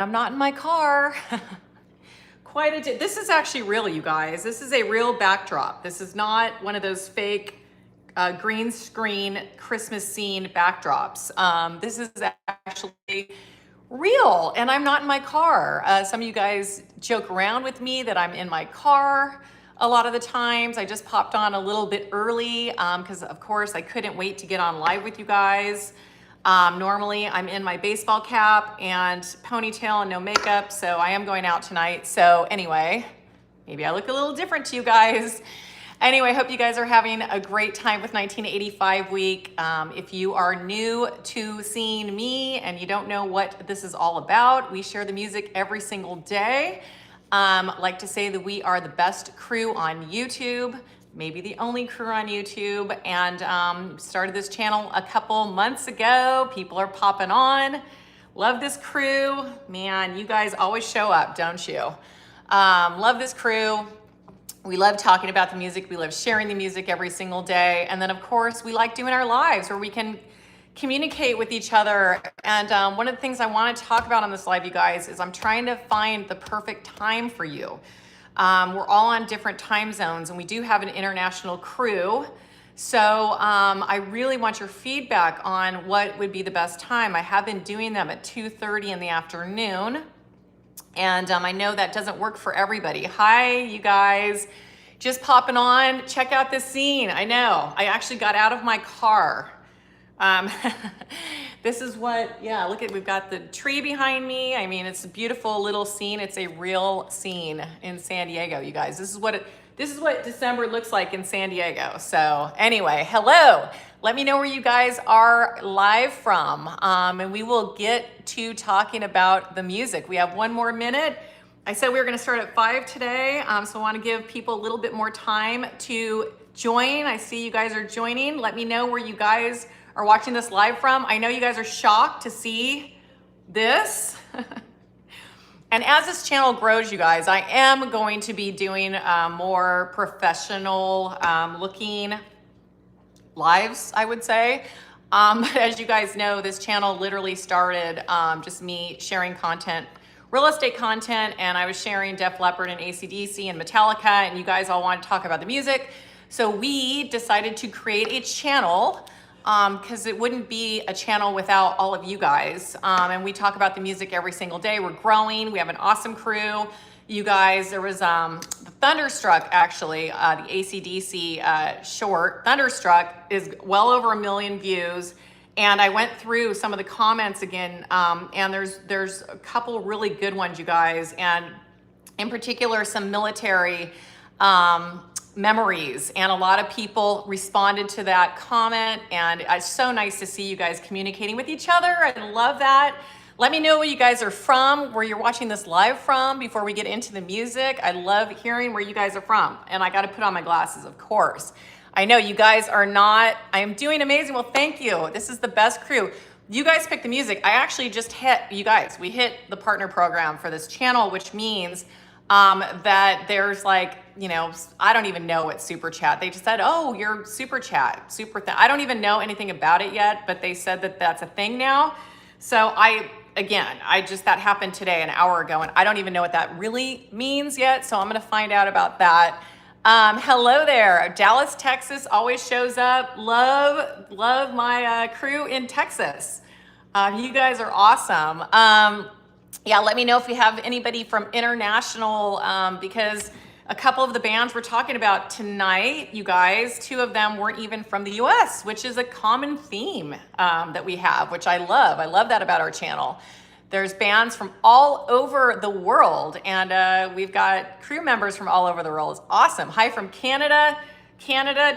I'm not in my car. This is actually real, you guys. This is a real backdrop. This is not one of those fake green screen Christmas scene backdrops. This is actually real, and I'm not in my car. Some of you guys joke around with me that I'm in my car a lot of the times. I just popped on a little bit early because of course I couldn't wait to get on live with you guys. Normally I'm in my baseball cap and ponytail and no makeup, so I am going out tonight. So anyway, maybe I look a little different to you guys. Anyway, hope you guys are having a great time with 1985 week. If you are new to seeing me and you don't know what this is all about, we share the music every single day. Like to say that we are the best crew on YouTube, maybe the only crew on YouTube, and started this channel a couple months ago. People are popping on. Love this crew. Man, you guys always show up, don't you? Love this crew. We love talking about the music. We love sharing the music every single day. And then of course, we like doing our lives where we can communicate with each other. And one of the things I want to talk about on this live, you guys, is I'm trying to find the perfect time for you. We're all on different time zones, and we do have an international crew. So I really want your feedback on what would be the best time. I have been doing them at 2:30 in the afternoon. And I know that doesn't work for everybody. Hi, you guys. Just popping on. Check out this scene. I know. I actually got out of my car. This is what, yeah, look at, we've got the tree behind me. I mean, it's a beautiful little scene. It's a real scene in San Diego, you guys. This is what December looks like in San Diego. So anyway, hello. Let me know where you guys are live from. And we will get to talking about the music. We have one more minute. I said we were gonna start at 5 today. So I wanna give people a little bit more time to join. I see you guys are joining. Let me know where you guys are watching this live from. I know you guys are shocked to see this. And as this channel grows, you guys, I am going to be doing more professional looking lives, I would say. But as you guys know, this channel literally started just me sharing content, real estate content, and I was sharing Def Leppard and AC/DC and Metallica, and you guys all want to talk about the music. So we decided to create a channel because it wouldn't be a channel without all of you guys. And we talk about the music every single day. We're growing. We have an awesome crew. You guys, there was Thunderstruck, actually, the AC/DC short. Thunderstruck is well over 1 million views. And I went through some of the comments again, and there's a couple really good ones, you guys. And in particular, some military memories, and a lot of people responded to that comment, and it's so nice to see you guys communicating with each other. I love that. Let me know where you guys are from, where you're watching this live from before we get into the music. I love hearing where you guys are from, and I got to put on my glasses, of course. I know you guys are not, I am doing amazing. Well, thank you. This is the best crew. You guys pick the music. I actually just hit, you guys, we hit the partner program for this channel, which means that there's like, you know, I don't even know what super chat. They just said, oh, your super chat, I don't even know anything about it yet, but they said that that's a thing now. So that happened today, an hour ago, and I don't even know what that really means yet. So I'm going to find out about that. Hello there. Dallas, Texas always shows up. Love my crew in Texas. You guys are awesome. Yeah, let me know if you have anybody from international, because a couple of the bands we're talking about tonight, you guys, 2 of them weren't even from the US, which is a common theme that we have, which I love. I love that about our channel. There's bands from all over the world, and we've got crew members from all over the world. It's awesome. Hi from Canada,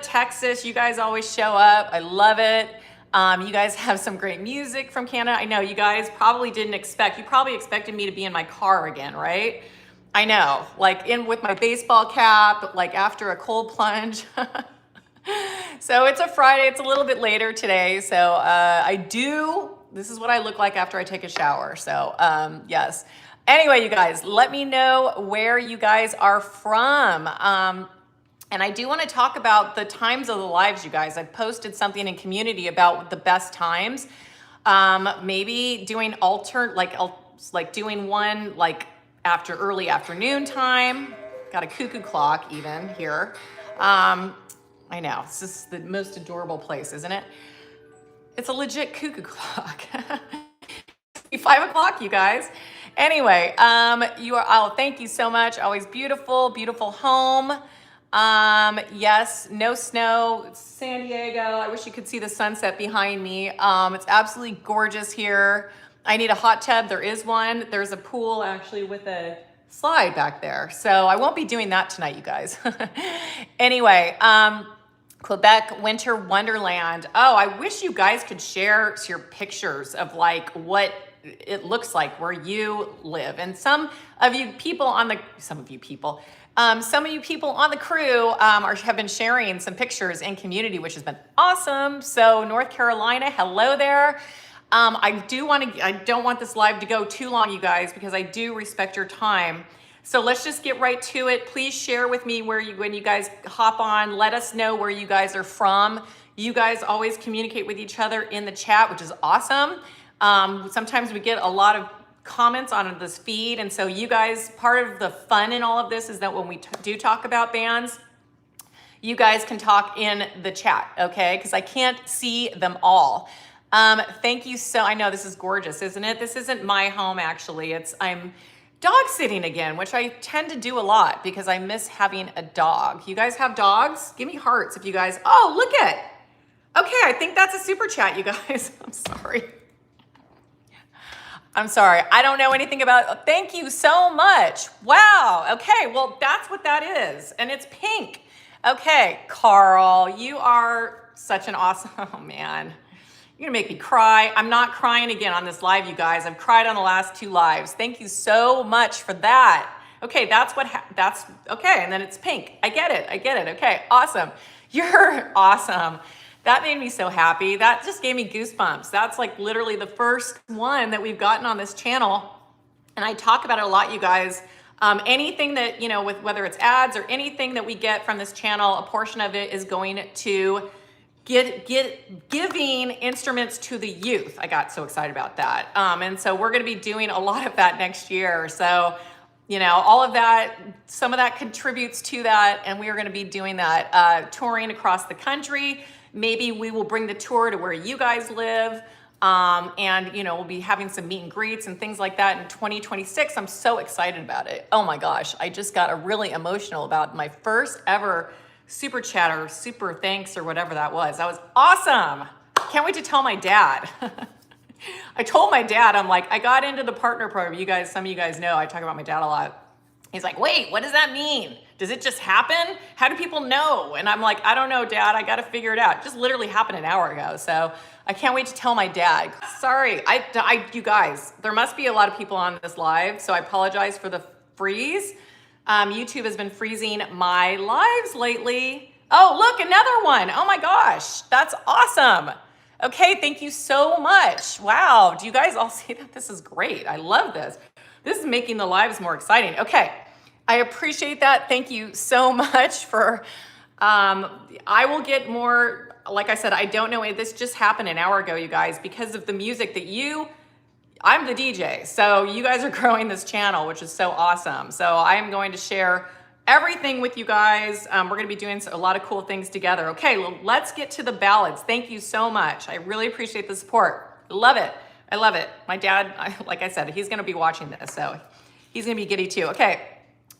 Texas. You guys always show up. I love it. You guys have some great music from Canada. I know you guys probably didn't expect, you probably expected me to be in my car again, right? I know, like in with my baseball cap, like after a cold plunge. So it's a Friday, it's a little bit later today. So this is what I look like after I take a shower. So yes. Anyway, you guys, let me know where you guys are from. And I do want to talk about the times of the lives, you guys. I posted something in community about the best times. Maybe doing like doing one like after early afternoon time. Got a cuckoo clock even here. I know, this is the most adorable place, isn't it? It's a legit cuckoo clock. 5 o'clock, you guys. Anyway, thank you so much. Always beautiful, beautiful home. Yes, no snow, San Diego. I wish you could see the sunset behind me. It's absolutely gorgeous here. I need a hot tub. There is one. There's a pool actually with a slide back there. So I won't be doing that tonight, you guys. Anyway, Quebec Winter Wonderland. Oh, I wish you guys could share your pictures of like what it looks like where you live. And some of you people on the crew have been sharing some pictures in community, which has been awesome. So North Carolina, hello there. I don't want this live to go too long, you guys, because I do respect your time. So let's just get right to it. Please share with me when you guys hop on, let us know where you guys are from. You guys always communicate with each other in the chat, which is awesome. Sometimes we get a lot of comments on this feed. And so you guys, part of the fun in all of this is that when we do talk about bands, you guys can talk in the chat, okay? Because I can't see them all. Thank you I know this is gorgeous, isn't it? This isn't my home, actually. I'm dog sitting again, which I tend to do a lot because I miss having a dog. You guys have dogs? Give me hearts if you guys, oh, look at, okay, I think that's a super chat, you guys. I'm sorry. I don't know anything about, thank you so much. Wow. Okay. Well, that's what that is. And it's pink. Okay. Carl, you are such an awesome, oh man. You're gonna make me cry. I'm not crying again on this live, you guys. I've cried on the last 2 lives. Thank you so much for that. Okay, that's okay, and then it's pink. I get it. Okay, awesome. You're awesome. That made me so happy. That just gave me goosebumps. That's like literally the first one that we've gotten on this channel. And I talk about it a lot, you guys. Anything that, with whether it's ads or anything that we get from this channel, a portion of it is going to giving instruments to the youth. I got so excited about that. And so we're going to be doing a lot of that next year. So, all of that, some of that contributes to that. And we are going to be doing that, touring across the country. Maybe we will bring the tour to where you guys live. And, we'll be having some meet and greets and things like that in 2026. I'm so excited about it. Oh my gosh. I just got really emotional about my first ever super chat or super thanks or whatever that was. That was awesome. Can't wait to tell my dad. I told my dad, I'm like, I got into the partner program. Some of you guys know I talk about my dad a lot. He's like, wait, what does that mean? Does it just happen? How do people know? And I'm like, I don't know, Dad. I got to figure it out. It just literally happened an hour ago. So I can't wait to tell my dad. Sorry, you guys, there must be a lot of people on this live. So I apologize for the freeze. YouTube has been freezing my lives lately. Oh, look, another one. Oh my gosh, that's awesome. Okay, thank you so much. Wow, do you guys all see that? This is great. I love this. This is making the lives more exciting. Okay, I appreciate that. Thank you so much for, I will get more, like I said, I don't know, this just happened an hour ago, you guys, because of the music that I'm the DJ, so you guys are growing this channel, which is so awesome. So I am going to share everything with you guys. We're going to be doing a lot of cool things together. Okay, well, let's get to the ballads. Thank you so much. I really appreciate the support. I love it. I love it. My dad, like I said, he's going to be watching this, so he's going to be giddy too. Okay,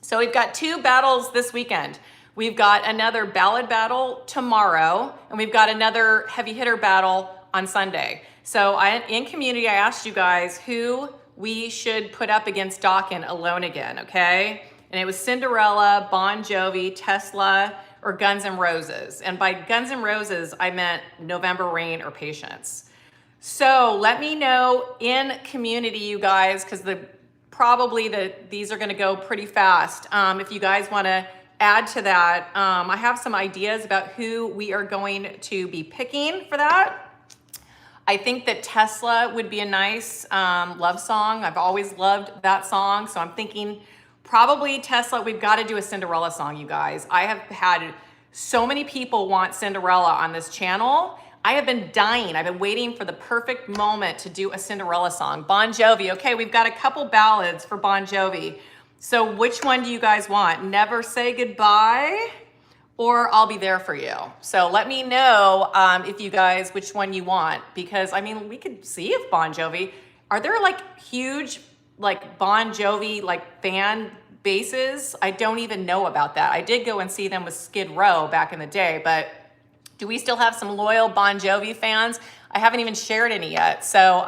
so we've got 2 battles this weekend. We've got another ballad battle tomorrow, and we've got another heavy hitter battle on Sunday. So in community, I asked you guys who we should put up against Dokken alone again, okay? And it was Cinderella, Bon Jovi, Tesla, or Guns N' Roses. And by Guns N' Roses, I meant November Rain or Patience. So let me know in community, you guys, because these are gonna go pretty fast. If you guys wanna add to that, I have some ideas about who we are going to be picking for that. I think that Tesla would be a nice love song. I've always loved that song. So I'm thinking probably Tesla. We've got to do a Cinderella song, you guys. I have had so many people want Cinderella on this channel. I have been dying. I've been waiting for the perfect moment to do a Cinderella song. Bon Jovi. Okay, we've got a couple ballads for Bon Jovi. So which one do you guys want? Never Say Goodbye or I'll Be There For You? So let me know if you guys, which one you want, because I mean, we could see if Bon Jovi, are there like huge like Bon Jovi like fan bases? I don't even know about that. I did go and see them with Skid Row back in the day, but do we still have some loyal Bon Jovi fans? I haven't even shared any yet. So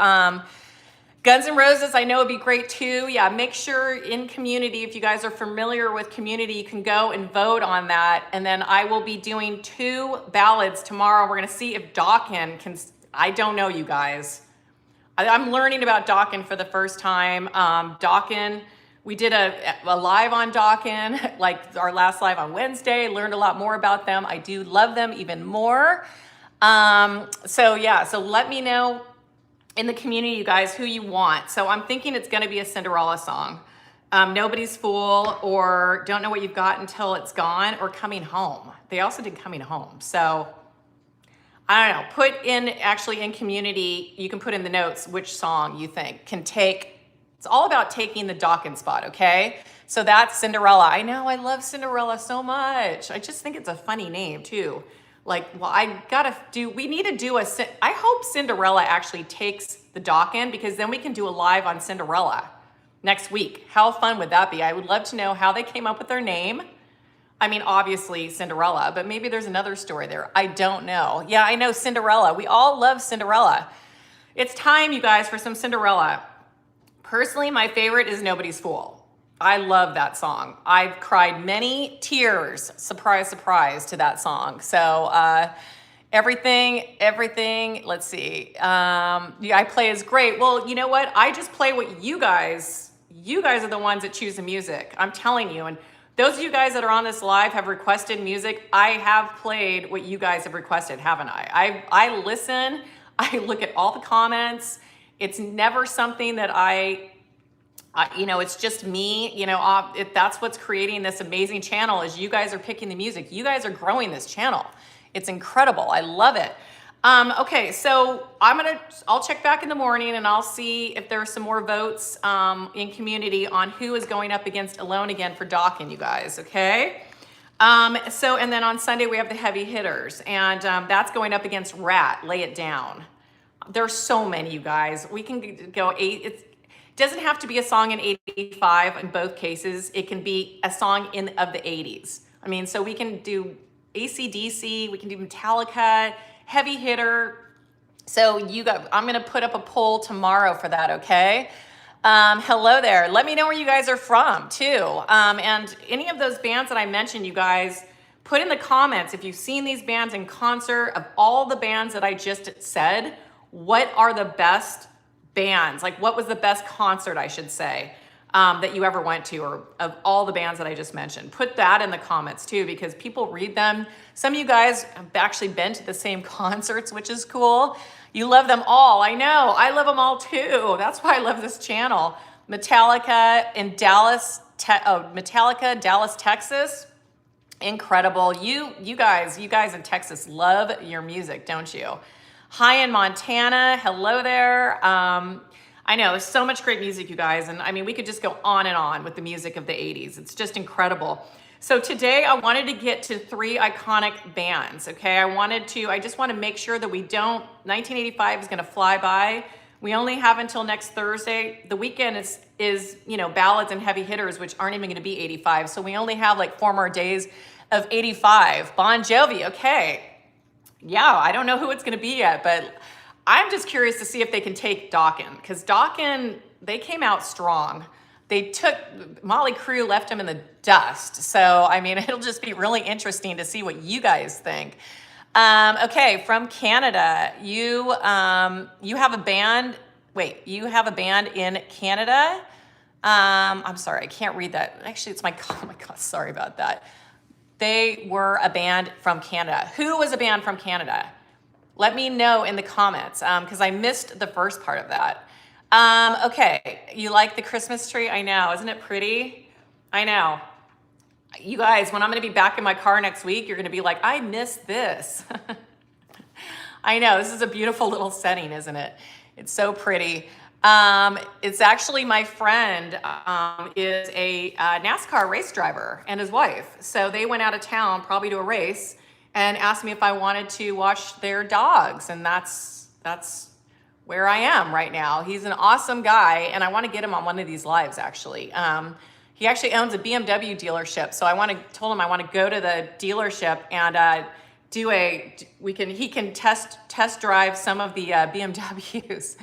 Guns N' Roses, I know would be great too. Yeah, make sure in community, if you guys are familiar with community, you can go and vote on that. And then I will be doing 2 ballads tomorrow. We're gonna see if Dawkins can, I don't know, you guys. I'm learning about Dawkins for the first time. Dawkins, we did a live on Dawkins, like our last live on Wednesday, learned a lot more about them. I do love them even more. So yeah, so let me know in the community, you guys, who you want. So I'm thinking it's gonna be a Cinderella song. Nobody's Fool, or Don't Know What You've Got Until It's Gone, or Coming Home. They also did Coming Home. So I don't know, put in, actually in community, you can put in the notes which song you think can take, it's all about taking the Dawkins spot, okay? So that's Cinderella. I know, I love Cinderella so much. I just think it's a funny name too. Like, well, we need to do I hope Cinderella actually takes the Dawkins, because then we can do a live on Cinderella next week. How fun would that be? I would love to know how they came up with their name. I mean, obviously Cinderella, but maybe there's another story there. I don't know. Yeah, I know Cinderella. We all love Cinderella. It's time, you guys, for some Cinderella. Personally, my favorite is Nobody's Fool. I love that song. I've cried many tears, surprise, surprise, to that song. So everything, let's see. Yeah, I play is great. Well, you know what? I just play what you guys are the ones that choose the music. I'm telling you. And those of you guys that are on this live have requested music. I have played what you guys have requested, haven't I? I listen, I look at all the comments. It's never something that you know, it's just me, you know, that's what's creating this amazing channel, is you guys are picking the music. You guys are growing this channel. It's incredible. I love it. Okay, so I'll check back in the morning and I'll see if there are some more votes in community on who is going up against Alone Again for Dawkins, you guys, okay? And then on Sunday we have the heavy hitters, and that's going up against Rat, Lay It Down. There's so many, you guys. We can go 8, it doesn't have to be a song in 85 in both cases. It can be a song of the 80s. I mean, so we can do AC/DC, we can do Metallica, heavy hitter. So I'm gonna put up a poll tomorrow for that, okay? Hello there. Let me know where you guys are from too. And any of those bands that I mentioned, you guys, put in the comments if you've seen these bands in concert. Of all the bands that I just said, what are the best bands? Like, what was the best concert, I should say, that you ever went to, or of all the bands that I just mentioned? Put that in the comments too, because people read them. Some of you guys have actually been to the same concerts, which is cool. You love them all. I know, I love them all too. That's why I love this channel. Metallica in Dallas, Dallas, Texas. Incredible. You guys in Texas love your music, don't you? Hi in Montana, hello there. I know, there's so much great music, you guys. And I mean, we could just go on and on with the music of the 80s. It's just incredible. So today I wanted to get to 3 iconic bands, okay? I just want to make sure that 1985 is gonna fly by. We only have until next Thursday. The weekend is you know, ballads and heavy hitters, which aren't even gonna be 85. So we only have like 4 more days of 85. Bon Jovi, okay. Yeah, I don't know who it's gonna be yet, but I'm just curious to see if they can take Dawkins, because Dawkins, they came out strong. They took, Molly Crew left him in the dust. So, I mean, it'll just be really interesting to see what you guys think. Okay, from Canada, you have a band, you have a band in Canada? I'm sorry, I can't read that. Actually, it's oh my God, sorry about that. They were a band from Canada. Who was a band from Canada? Let me know in the comments, because I missed the first part of that. Okay, you like the Christmas tree? I know, isn't it pretty? I know. You guys, when I'm gonna be back in my car next week, you're gonna be like, I missed this. I know, this is a beautiful little setting, isn't it? It's so pretty. It's actually my friend is a NASCAR race driver and his wife. So they went out of town probably to a race and asked me if I wanted to watch their dogs. And that's where I am right now. He's an awesome guy and I want to get him on one of these lives actually. He actually owns a BMW dealership. So told him I want to go to the dealership and he can test drive some of the BMWs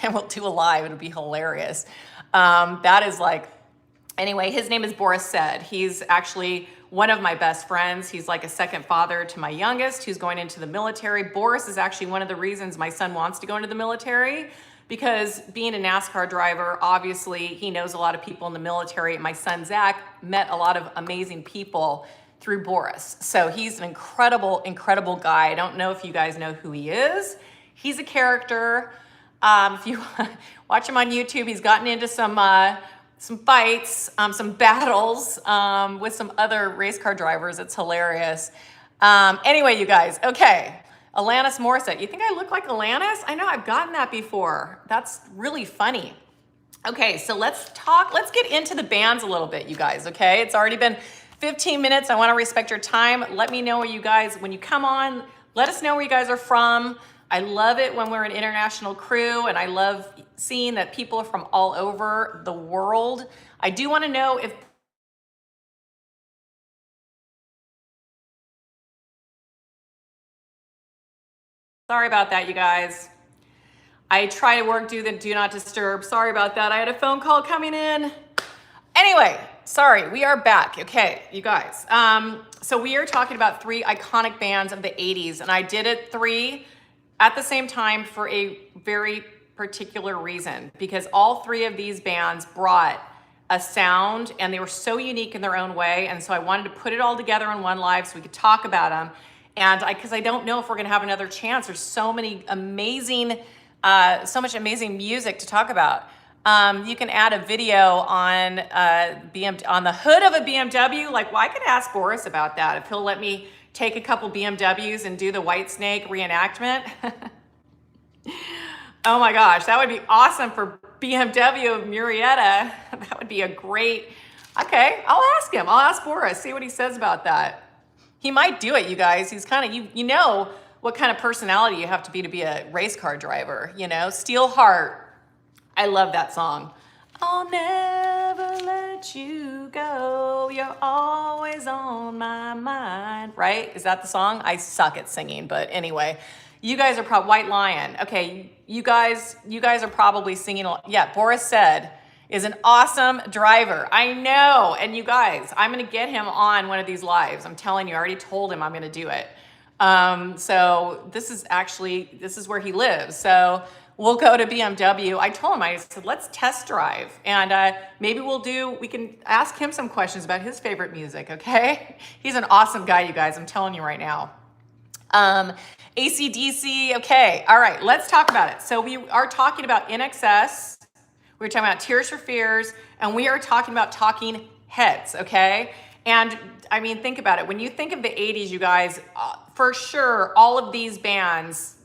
and we'll do a live. It'll be hilarious. That is like, anyway, his name is Boris Said. He's actually one of my best friends. He's like a second father to my youngest who's going into the military. Boris is actually one of the reasons my son wants to go into the military, because being a NASCAR driver, obviously he knows a lot of people in the military. My son Zach met a lot of amazing people through Boris. So he's an incredible, incredible guy. I don't know if you guys know who he is. He's a character. If you watch him on YouTube, he's gotten into some fights, some battles with some other race car drivers. It's hilarious. Anyway, you guys, okay. Alanis Morissette. You think I look like Alanis? I know I've gotten that before. That's really funny. Okay, so let's get into the bands a little bit, you guys, okay? It's already been 15 minutes. I want to respect your time. Let me know where you guys, when you come on, let us know where you guys are from. I love it when we're an international crew, and I love seeing that people are from all over the world. I do want to know if sorry about that, you guys. I try to do the do not disturb. Sorry about that. I had a phone call coming in. Anyway, sorry, we are back. Okay, you guys. So we are talking about 3 iconic bands of the 80s, and I did it 3 at the same time for a very particular reason, because all 3 of these bands brought a sound and they were so unique in their own way. And so I wanted to put it all together in one live so we could talk about them. And because I don't know if we're going to have another chance. There's so many amazing, so much amazing music to talk about. You can add a video on on the hood of a BMW. Like, well, I could ask Boris about that if he'll let me take a couple BMWs and do the White Snake reenactment. Oh my gosh, that would be awesome for BMW of Murrieta. That would be a great. Okay, I'll ask him. I'll ask Boris, see what he says about that. He might do it, you guys. He's kind of, you know what kind of personality you have to be a race car driver, you know? Steel Heart. I love that song. I'll never let you go. You're always on my mind. Right? Is that the song? I suck at singing, but anyway. You guys are probably White Lion. Okay, you guys are probably singing. Yeah, Boris Said is an awesome driver. I know. And you guys, I'm going to get him on one of these lives. I'm telling you, I already told him I'm going to do it. So this is where he lives. So we'll go to BMW. I told him, I said, let's test drive. And maybe we can ask him some questions about his favorite music, okay? He's an awesome guy, you guys. I'm telling you right now. AC/DC, okay. All right, let's talk about it. So we are talking about INXS. We're talking about Tears for Fears, and we are talking about Talking Heads, okay? And I mean, think about it. When you think of the 80s, you guys, for sure, all of these bands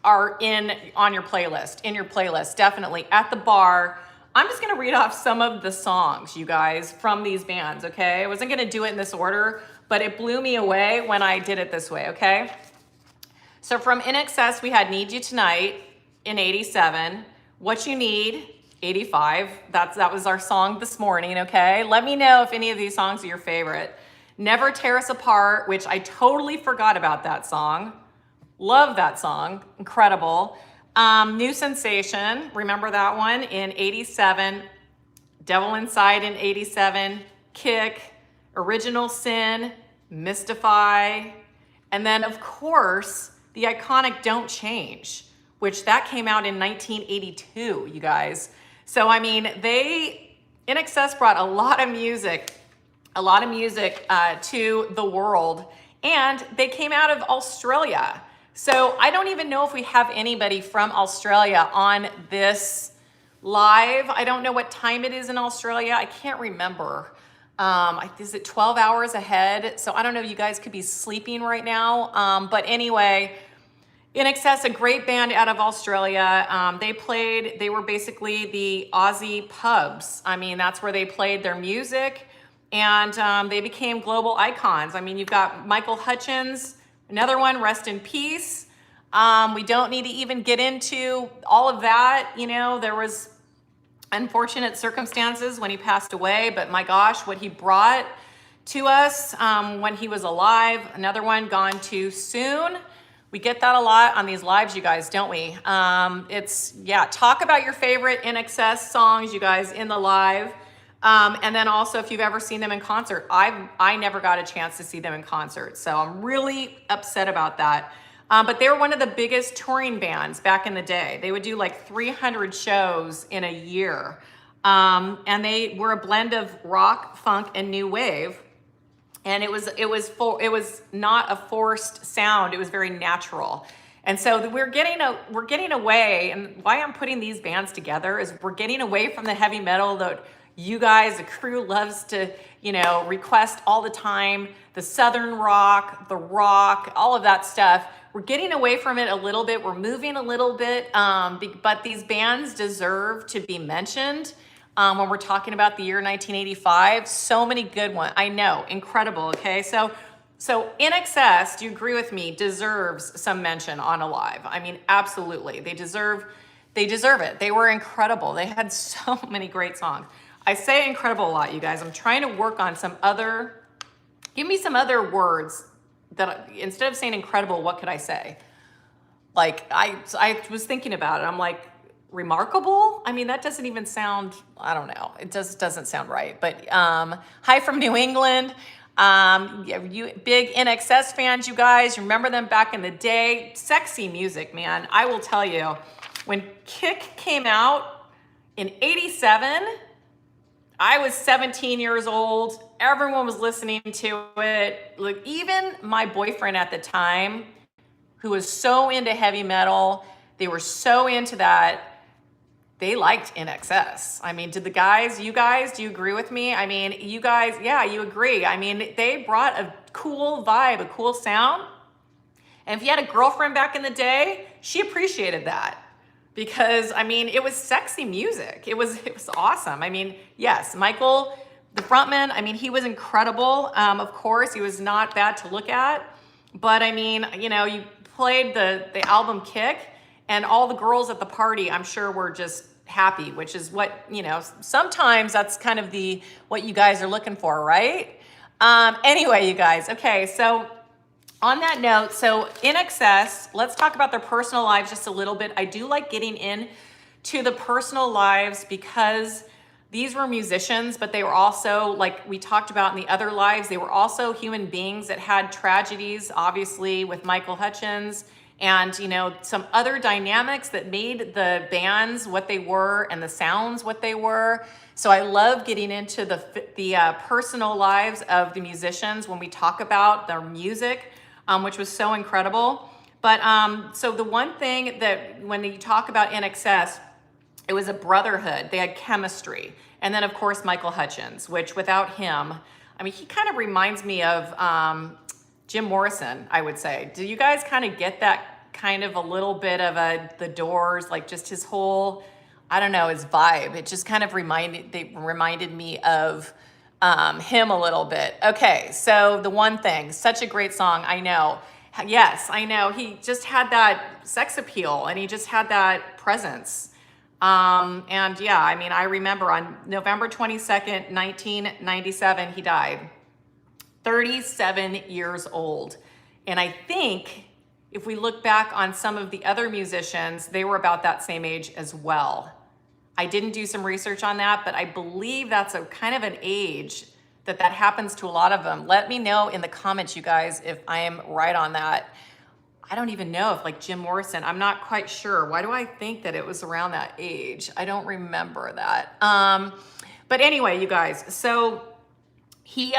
are in your playlist, definitely. At the bar, I'm just gonna read off some of the songs, you guys, from these bands, okay? I wasn't gonna do it in this order, but it blew me away when I did it this way, okay? So from INXS, we had Need You Tonight in 87, What You Need, 85. That was our song this morning, okay? Let me know if any of these songs are your favorite. Never Tear Us Apart, which I totally forgot about that song. Love that song, incredible. New Sensation, remember that one, in 87. Devil Inside in 87. Kick, Original Sin, Mystify. And then, of course, the iconic Don't Change, which that came out in 1982, you guys. So, I mean, INXS brought a lot of music to the world, and they came out of Australia. So I don't even know if we have anybody from Australia on this live. I don't know what time it is in Australia. I can't remember. Is it 12 hours ahead? So I don't know, you guys could be sleeping right now. But anyway, INXS, a great band out of Australia. They were basically the Aussie pubs. I mean, that's where they played their music, and they became global icons. I mean, you've got Michael Hutchence, another one, rest in peace. We don't need to even get into all of that. You know, there was unfortunate circumstances when he passed away, but my gosh, what he brought to us when he was alive. Another one, gone too soon. We get that a lot on these lives, you guys, don't we? Talk about your favorite INXS songs, you guys, in the live. And then also if you've ever seen them in concert. I never got a chance to see them in concert, so I'm really upset about that. But they were one of the biggest touring bands back in the day. They would do like 300 shows in a year. And they were a blend of rock, funk, and new wave. And it was not a forced sound. It was very natural. And so we're getting away, and why I'm putting these bands together is we're getting away from the heavy metal that you guys, the crew, loves to, you know, request all the time, the Southern rock, the rock, all of that stuff. We're getting away from it a little bit. We're moving a little bit, but these bands deserve to be mentioned when we're talking about the year 1985. So many good ones. I know, incredible, okay? So INXS, do you agree with me, deserves some mention on a live. I mean, absolutely. They deserve it. They were incredible. They had so many great songs. I say incredible a lot, you guys. I'm trying to work on give me some other words that instead of saying incredible, what could I say? Like, I was thinking about it. I'm like, remarkable? I mean, that doesn't even sound, I don't know. It just doesn't sound right. But hi from New England. You big INXS fans, you guys. Remember them back in the day? Sexy music, man. I will tell you, when Kick came out in '87, I was 17 years old. Everyone was listening to it. Like, even my boyfriend at the time, who was so into heavy metal, they were so into that, they liked INXS. I mean, you guys, do you agree with me? I mean, you guys, yeah, you agree. I mean, they brought a cool vibe, a cool sound. And if you had a girlfriend back in the day, she appreciated that. Because, I mean, it was sexy music. It was awesome. I mean, yes, Michael, the frontman, I mean, he was incredible. Of course, he was not bad to look at. But, I mean, you know, you played the album Kick, and all the girls at the party, I'm sure, were just happy, which is what, you know, sometimes that's kind of what you guys are looking for, right? Anyway, you guys, okay, so on that note, so INXS, let's talk about their personal lives just a little bit. I do like getting into the personal lives because these were musicians, but they were also, like we talked about in the other lives, they were also human beings that had tragedies, obviously, with Michael Hutchence, and, you know, some other dynamics that made the bands what they were and the sounds what they were. So I love getting into the personal lives of the musicians when we talk about their music, which was so incredible. But so the one thing that when you talk about INXS, it was a brotherhood. They had chemistry. And then, of course, Michael Hutchence, which without him, I mean, he kind of reminds me of Jim Morrison, I would say. Do you guys kind of get that kind of a little bit of the Doors, like just his whole, I don't know, his vibe? It just kind of reminded me of him a little bit. Okay, so the one thing, such a great song, I know. Yes, I know. He just had that sex appeal and he just had that presence. And yeah, I mean, I remember on November 22nd, 1997, he died. 37 years old. And I think if we look back on some of the other musicians, they were about that same age as well. I didn't do some research on that, but I believe that's a kind of an age that happens to a lot of them. Let me know in the comments, you guys, if I am right on that. I don't even know if, like, Jim Morrison, I'm not quite sure. Why do I think that it was around that age? I don't remember that. But anyway, you guys, so he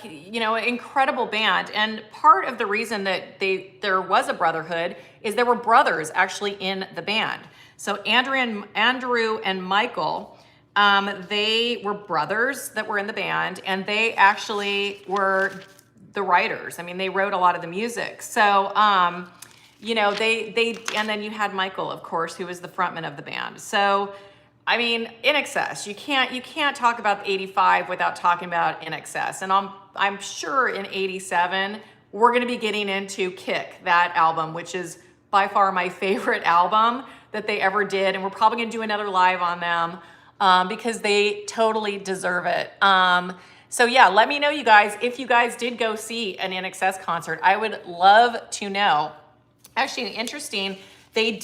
you know, an incredible band. And part of the reason that there was a brotherhood is there were brothers actually in the band. So Andrew and Michael, they were brothers that were in the band, and they actually were the writers. I mean, they wrote a lot of the music. So you know, and then you had Michael, of course, who was the frontman of the band. So, I mean, INXS, you can't talk about 85 without talking about INXS. And I'm sure in 87, we're gonna be getting into Kick, that album, which is by far my favorite album that they ever did. And we're probably gonna do another live on them because they totally deserve it. So yeah, let me know, you guys, if you guys did go see an INXS concert. I would love to know. Actually, interesting, they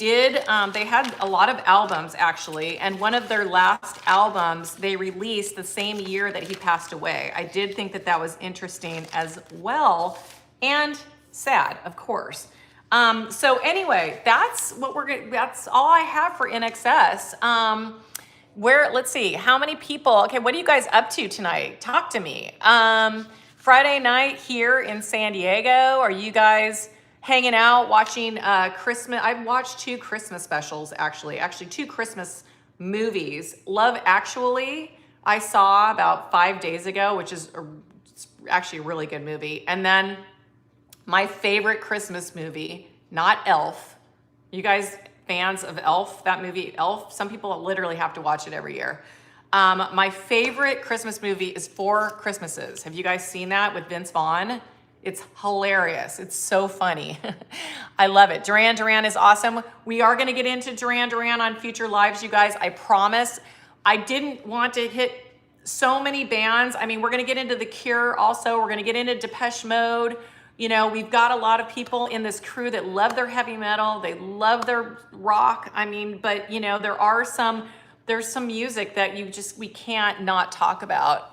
had a lot of albums actually, and one of their last albums they released the same year that he passed away. I did think that that was interesting as well, and sad, of course. So anyway, that's all I have for INXS. Let's see, how many people, okay, what are you guys up to tonight? Talk to me. Friday night here in San Diego, are you guys hanging out, watching Christmas? I've watched 2 Christmas specials, actually 2 Christmas movies. Love Actually, I saw about 5 days ago, which is actually a really good movie. And then my favorite Christmas movie, not Elf. You guys fans of Elf, that movie Elf? Some people literally have to watch it every year. My favorite Christmas movie is Four Christmases. Have you guys seen that with Vince Vaughn? It's hilarious. It's so funny. I love it. Duran Duran is awesome. We are going to get into Duran Duran on future lives, you guys. I promise. I didn't want to hit so many bands. I mean, we're going to get into The Cure also. We're going to get into Depeche Mode. You know, we've got a lot of people in this crew that love their heavy metal. They love their rock. I mean, but you know, there's some music that we can't not talk about.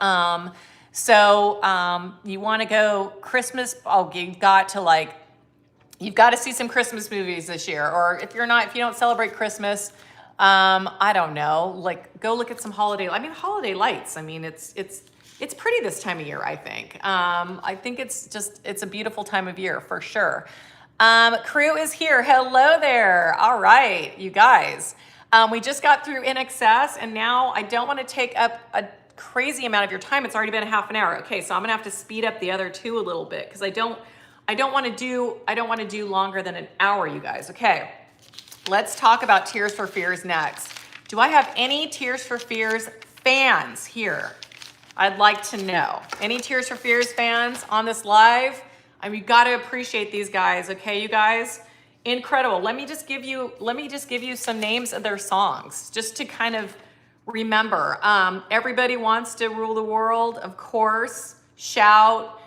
You want to go Christmas? Oh, you've got to see some Christmas movies this year. Or if you don't celebrate Christmas, I don't know, like go look at some holiday lights. I mean, it's pretty this time of year, I think. I think it's a beautiful time of year for sure. Crew is here. Hello there. All right, you guys. We just got through INXS, and now I don't want to take up a crazy amount of your time. It's already been a half an hour. Okay, so I'm gonna have to speed up the other 2 a little bit because I don't want to do longer than an hour, you guys. Okay, let's talk about Tears for Fears next. Do I have any Tears for Fears fans here? I'd like to know. Any Tears for Fears fans on this live? I mean, you got to appreciate these guys, okay, you guys? Incredible. Let me just give you some names of their songs, just to kind of remember. Everybody Wants to Rule the World, of course. Shout,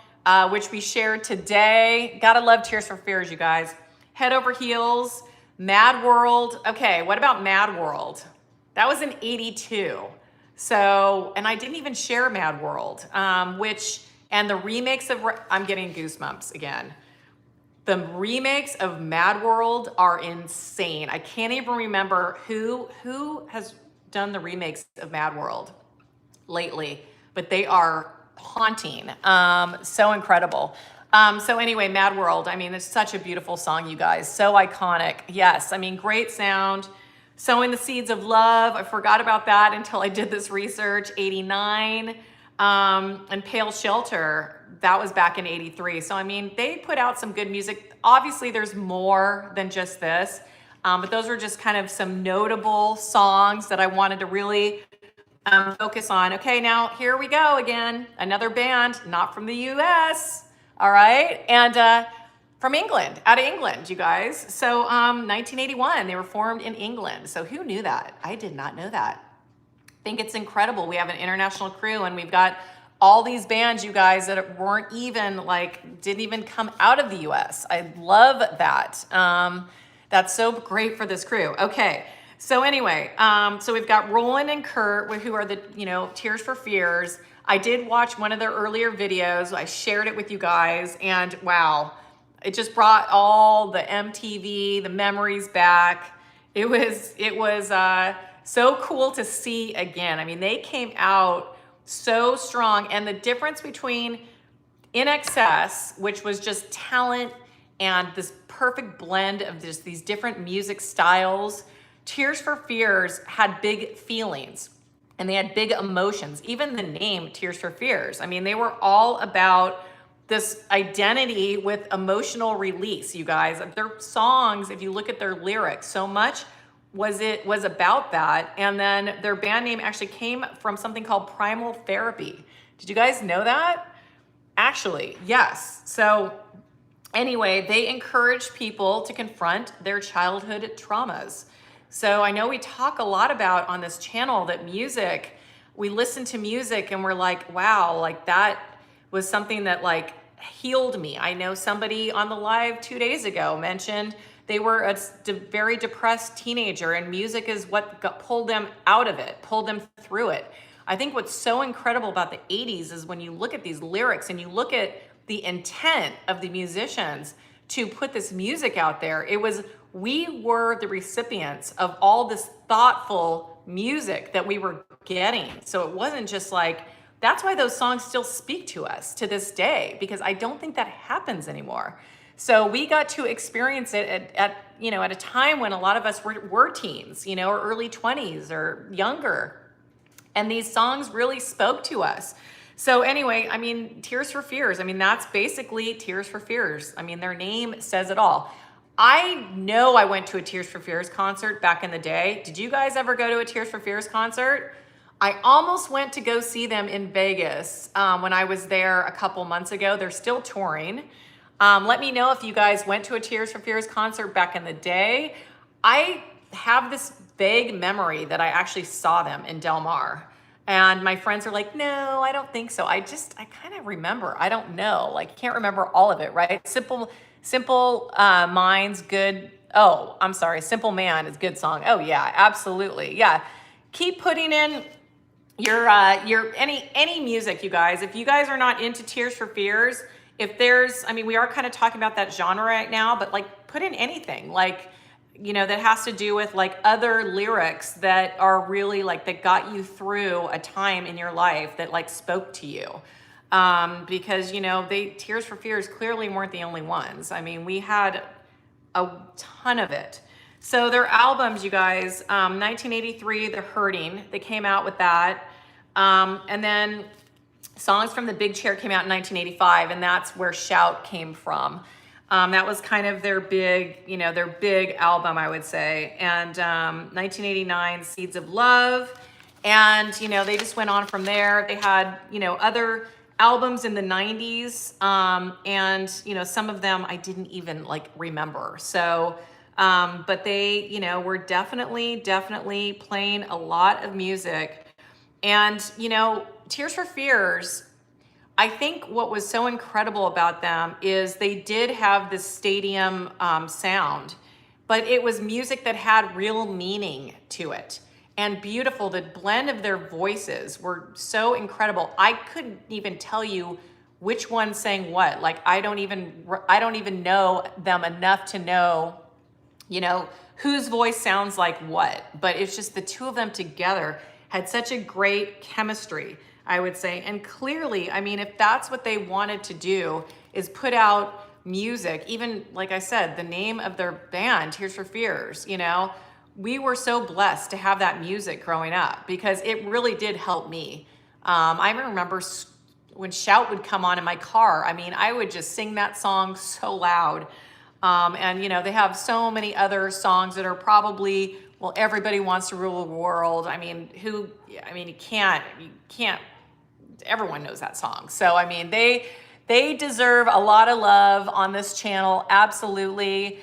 which we shared today. Gotta love Tears for Fears, you guys. Head Over Heels, Mad World. Okay, what about Mad World? That was in '82. So, and I didn't even share Mad World, and the remakes of, I'm getting goosebumps again. The remakes of Mad World are insane. I can't even remember who has done the remakes of Mad World lately, but they are haunting, so incredible. So anyway, Mad World, I mean, it's such a beautiful song, you guys, so iconic. Yes, I mean, great sound. Sowing the Seeds of Love, I forgot about that until I did this research, 89. And Pale Shelter, that was back in 83. So, I mean, they put out some good music. Obviously, there's more than just this, but those are just kind of some notable songs that I wanted to really focus on. Okay, now here we go again. Another band, not from the US, all right? And from England, out of England, you guys. So 1981, they were formed in England. So who knew that? I did not know that. I think it's incredible. We have an international crew, and we've got all these bands, you guys, that didn't even come out of the US. I love that. That's so great for this crew. Okay, so anyway, so we've got Roland and Kurt, who are the, Tears for Fears. I did watch one of their earlier videos. I shared it with you guys, and wow, it just brought all the MTV, the memories back. It was so cool to see again. I mean, they came out so strong, and the difference between INXS, which was just talent and this perfect blend of these different music styles, Tears for Fears had big feelings and they had big emotions. Even the name Tears for Fears. I mean, they were all about this identity with emotional release, you guys. Their songs, if you look at their lyrics, so much was about that. And then their band name actually came from something called Primal Therapy. Did you guys know that? Actually, yes. So anyway, they encourage people to confront their childhood traumas. So I know we talk a lot about on this channel that music, we listen to music and we're like, wow, like that was something that like healed me. I know somebody on the live 2 days ago mentioned they were a very depressed teenager and music is what pulled them out of it, pulled them through it. I think what's so incredible about the 80s is when you look at these lyrics and you look at the intent of the musicians to put this music out there, we were the recipients of all this thoughtful music that we were getting. So it wasn't just like, that's why those songs still speak to us to this day, because I don't think that happens anymore. So we got to experience it at a time when a lot of us were teens, or early 20s or younger. And these songs really spoke to us. So anyway, I mean, Tears for Fears, I mean, that's basically Tears for Fears. I mean, their name says it all. I know I went to a Tears for Fears concert back in the day. Did you guys ever go to a Tears for Fears concert? I almost went to go see them in Vegas when I was there a couple months ago. They're still touring. Let me know if you guys went to a Tears for Fears concert back in the day. I have this vague memory that I actually saw them in Del Mar. And my friends are like, no, I don't think so. I kind of remember. I don't know. Like, can't remember all of it, right? Simple Minds, good. Oh, I'm sorry. Simple Man is good song. Oh yeah, absolutely. Yeah. Keep putting in your any music, you guys. If you guys are not into Tears for Fears, we are kind of talking about that genre right now, but like put in anything like, that has to do with like other lyrics that are really like, that got you through a time in your life that like spoke to you. Because, Tears for Fears clearly weren't the only ones. I mean, we had a ton of it. So their albums, you guys, 1983, The Hurting, they came out with that. And then Songs from the Big Chair came out in 1985, and that's where Shout came from. That was kind of their big album, I would say. And 1989, Seeds of Love. And, they just went on from there. They had, other albums in the 90s. And, some of them I didn't even like remember. So, but they, were definitely playing a lot of music. And, Tears for Fears, I think what was so incredible about them is they did have this stadium sound, but it was music that had real meaning to it and beautiful. The blend of their voices were so incredible. I couldn't even tell you which one sang what. Like, I don't even know them enough to know, whose voice sounds like what, but it's just the two of them together had such a great chemistry, I would say. And clearly, I mean, if that's what they wanted to do, is put out music, even like I said, the name of their band, Tears for Fears, we were so blessed to have that music growing up because it really did help me. I remember when Shout would come on in my car, I mean, I would just sing that song so loud. And they have so many other songs that are probably, well, Everybody Wants to Rule the World. I mean, you can't, everyone knows that song. So, I mean, they deserve a lot of love on this channel. Absolutely.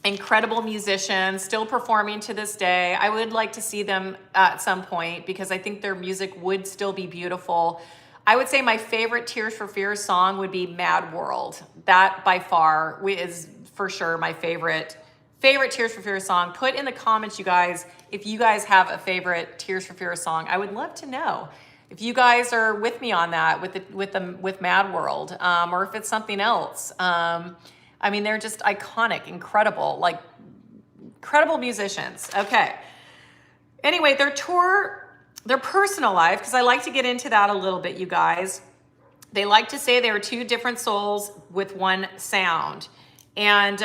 Incredible musicians, still performing to this day. I would like to see them at some point because I think their music would still be beautiful. I would say my favorite Tears for Fears song would be Mad World. That by far is for sure my favorite Tears for Fears song. Put in the comments, you guys, if you guys have a favorite Tears for Fears song. I would love to know if you guys are with me on that with Mad World, or if it's something else. I mean, they're just iconic, incredible musicians. Okay. Anyway, their personal life, because I like to get into that a little bit, you guys. They like to say they were two different souls with one sound. And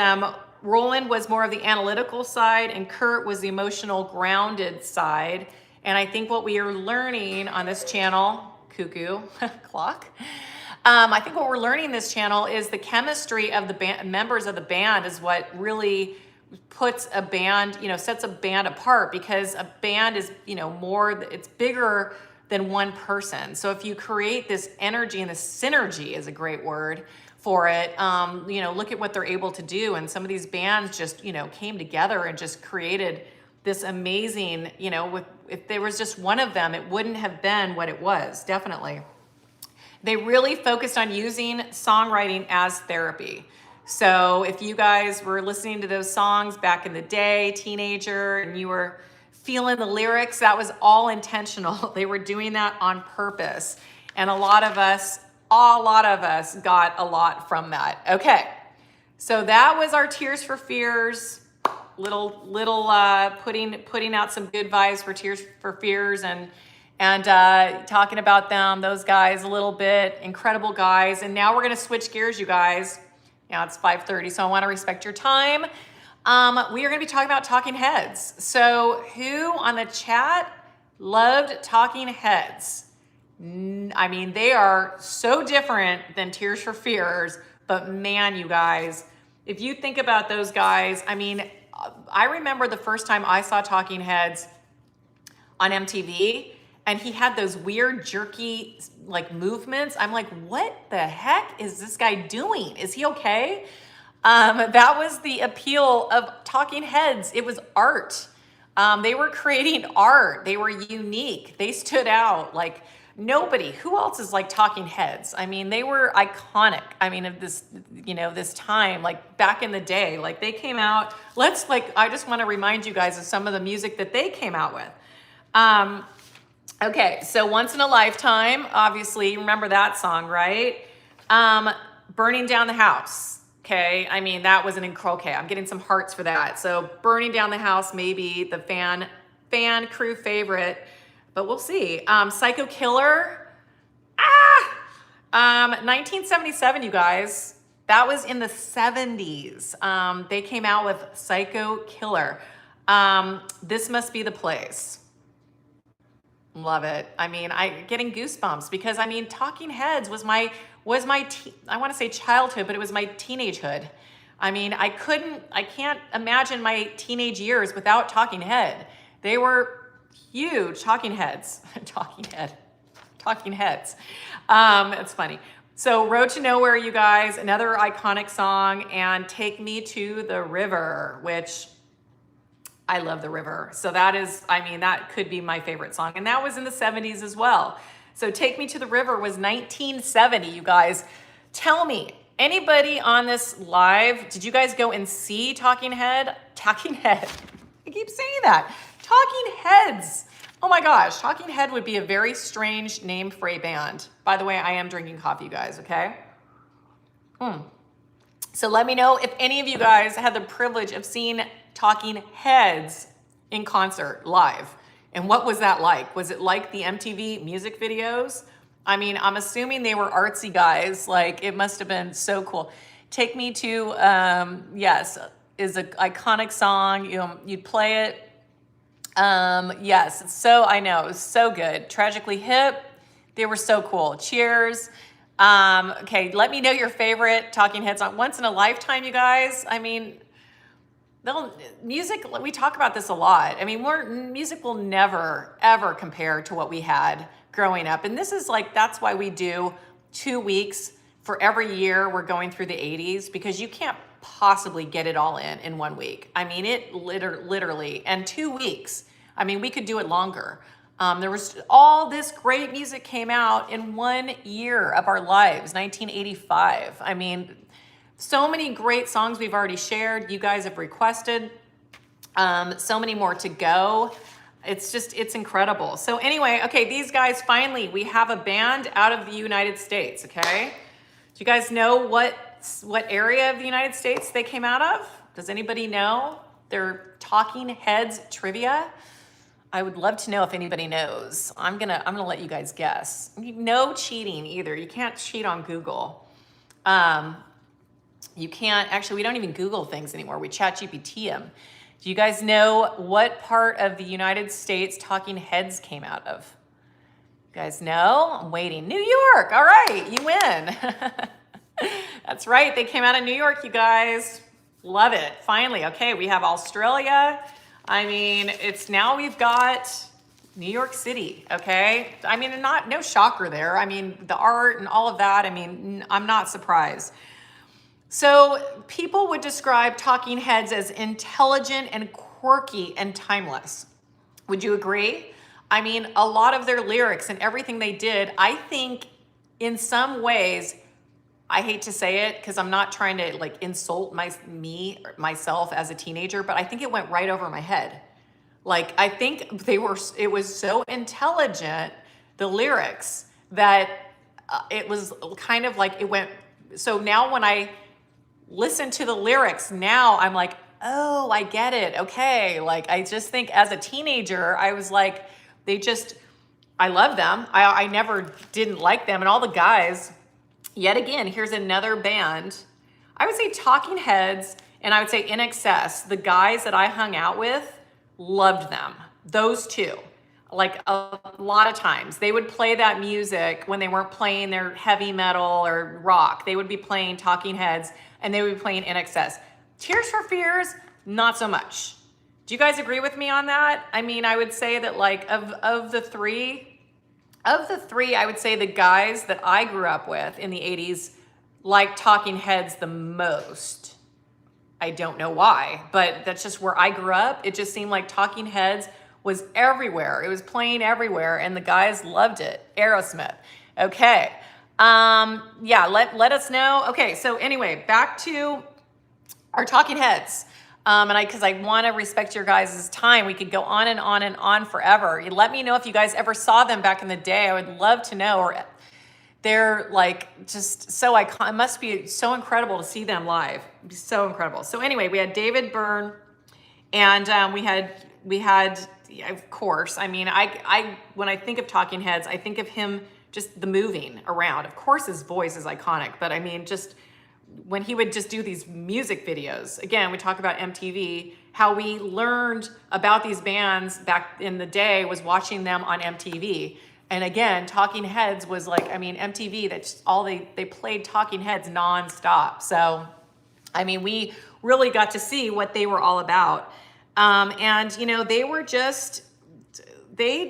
Roland was more of the analytical side, and Kurt was the emotional, grounded side. And I think what we are learning on this channel, cuckoo clock, I think what we're learning in this channel is the chemistry of the members of the band is what really puts a band, sets a band apart, because a band is, it's bigger than one person. So if you create this energy, and this synergy is a great word for it, look at what they're able to do. And some of these bands just, came together and just created this amazing, if there was just one of them, it wouldn't have been what it was, definitely. They really focused on using songwriting as therapy. So if you guys were listening to those songs back in the day, teenager, and you were feeling the lyrics, that was all intentional. They were doing that on purpose. And a lot of us got a lot from that. Okay, so that was our Tears for Fears, little putting out some good vibes for Tears for Fears, and talking about them, those guys a little bit, incredible guys. And now we're gonna switch gears, you guys. Now it's 5:30, so I wanna respect your time. We are gonna be talking about Talking Heads. So who on the chat loved Talking Heads? I mean, they are so different than Tears for Fears, but man, you guys, if you think about those guys, I mean, I remember the first time I saw Talking Heads on MTV, and he had those weird jerky like movements. I'm like, what the heck is this guy doing? Is he okay? That was the appeal of Talking Heads. It was art. They were creating art. They were unique. They stood out like nobody. Who else is like Talking Heads? I mean, they were iconic. I mean, of this, this time, like back in the day, like they came out. I just want to remind you guys of some of the music that they came out with. Okay, so Once in a Lifetime, obviously, remember that song, right? Burning Down the House, okay? I mean, that was an incredible, okay, I'm getting some hearts for that. So Burning Down the House, maybe the fan crew favorite, but we'll see. Psycho Killer, 1977, you guys. That was in the 70s. They came out with Psycho Killer. This Must Be the Place. Love it. I mean, getting goosebumps because I mean, Talking Heads was my I want to say childhood, but it was my teenagehood. I mean, I can't imagine my teenage years without Talking Head. They were huge. Talking Heads. Talking Heads. It's funny. So Road to Nowhere, you guys, another iconic song, and Take Me to the River, which I love the river. So that is, I mean, that could be my favorite song. And that was in the 70s as well. So Take Me to the River was 1970, you guys. Tell me, anybody on this live, did you guys go and see Talking Head? Talking Head. I keep saying that. Talking Heads. Oh my gosh, Talking Head would be a very strange name for a band. By the way, I am drinking coffee, you guys, okay? So let me know if any of you guys had the privilege of seeing Talking Heads in concert live. And what was that like? Was it like the MTV music videos? I mean, I'm assuming they were artsy guys. Like, it must have been so cool. Take Me to, yes, is an iconic song. You'd play it. Yes, I know, it was so good. Tragically Hip, they were so cool. Cheers. Okay, let me know your favorite Talking Heads song. Once in a Lifetime, you guys. I mean, music, we talk about this a lot. I mean, music will never, ever compare to what we had growing up. And this is like, that's why we do 2 weeks for every year we're going through the 80s, because you can't possibly get it all in 1 week. I mean, it literally, and 2 weeks. I mean, we could do it longer. There was all this great music came out in 1 year of our lives, 1985. I mean, so many great songs we've already shared. You guys have requested so many more to go. It's incredible. So anyway, okay, these guys, finally, we have a band out of the United States, okay? Do you guys know what area of the United States they came out of? Does anybody know their Talking Heads trivia? I would love to know if anybody knows. I'm gonna let you guys guess. No cheating either. You can't cheat on Google. You can't, actually, we don't even Google things anymore. We chat GPT them. Do you guys know what part of the United States Talking Heads came out of? You guys know? I'm waiting. New York. All right, you win. That's right. They came out of New York, you guys. Love it. Finally. Okay, we have Australia. I mean, it's now we've got New York City, okay? I mean, no shocker there. I mean, the art and all of that, I mean, I'm not surprised. So people would describe Talking Heads as intelligent and quirky and timeless. Would you agree? I mean, a lot of their lyrics and everything they did, I think in some ways, I hate to say it because I'm not trying to like insult myself as a teenager, but I think it went right over my head. Like, I think it was so intelligent, the lyrics, that it was kind of like it went. So now when I listen to the lyrics now, I'm like, oh, I get it. Okay. Like, I just think as a teenager, I was like, I love them. I never didn't like them. And all the guys, yet again, here's another band. I would say Talking Heads and I would say INXS, the guys that I hung out with, loved them. Those two. Like a lot of times they would play that music when they weren't playing their heavy metal or rock. They would be playing Talking Heads and they would be playing INXS. Tears for Fears, not so much. Do you guys agree with me on that? I mean, I would say that like of the three, I would say the guys that I grew up with in the 80s liked Talking Heads the most. I don't know why, but that's just where I grew up. It just seemed like Talking Heads was everywhere. It was playing everywhere and the guys loved it. Aerosmith. Okay. Yeah, let us know. Okay, so anyway, back to our Talking Heads. Because I want to respect your guys' time. We could go on and on and on forever. You let me know if you guys ever saw them back in the day. I would love to know. Or they're like just so iconic. It must be so incredible to see them live. It'd be so incredible. So anyway, we had David Byrne, and we had of course. I mean, I when I think of Talking Heads, I think of him just the moving around. Of course, his voice is iconic, but I mean just. When he would just do these music videos, again, we talk about MTV, how we learned about these bands back in the day was watching them on MTV. And again, Talking Heads was like, I mean, MTV, that's all they played Talking Heads nonstop. So, I mean, we really got to see what they were all about. And, you know, they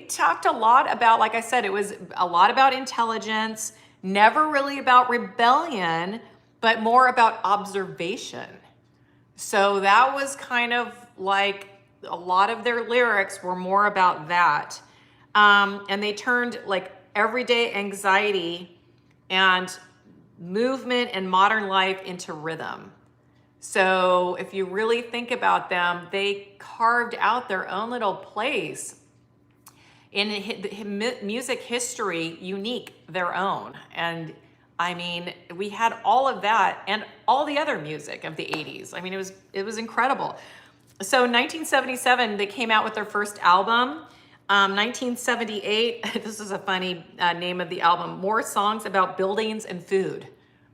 talked a lot about, like I said, it was a lot about intelligence, never really about rebellion, but more about observation. So that was kind of like a lot of their lyrics were more about that. And they turned like everyday anxiety and movement and modern life into rhythm. So if you really think about them, they carved out their own little place in music history, unique, their own. And I mean, we had all of that and all the other music of the 80s. I mean, it was incredible. So 1977, they came out with their first album. 1978, this is a funny name of the album, More Songs About Buildings and Food.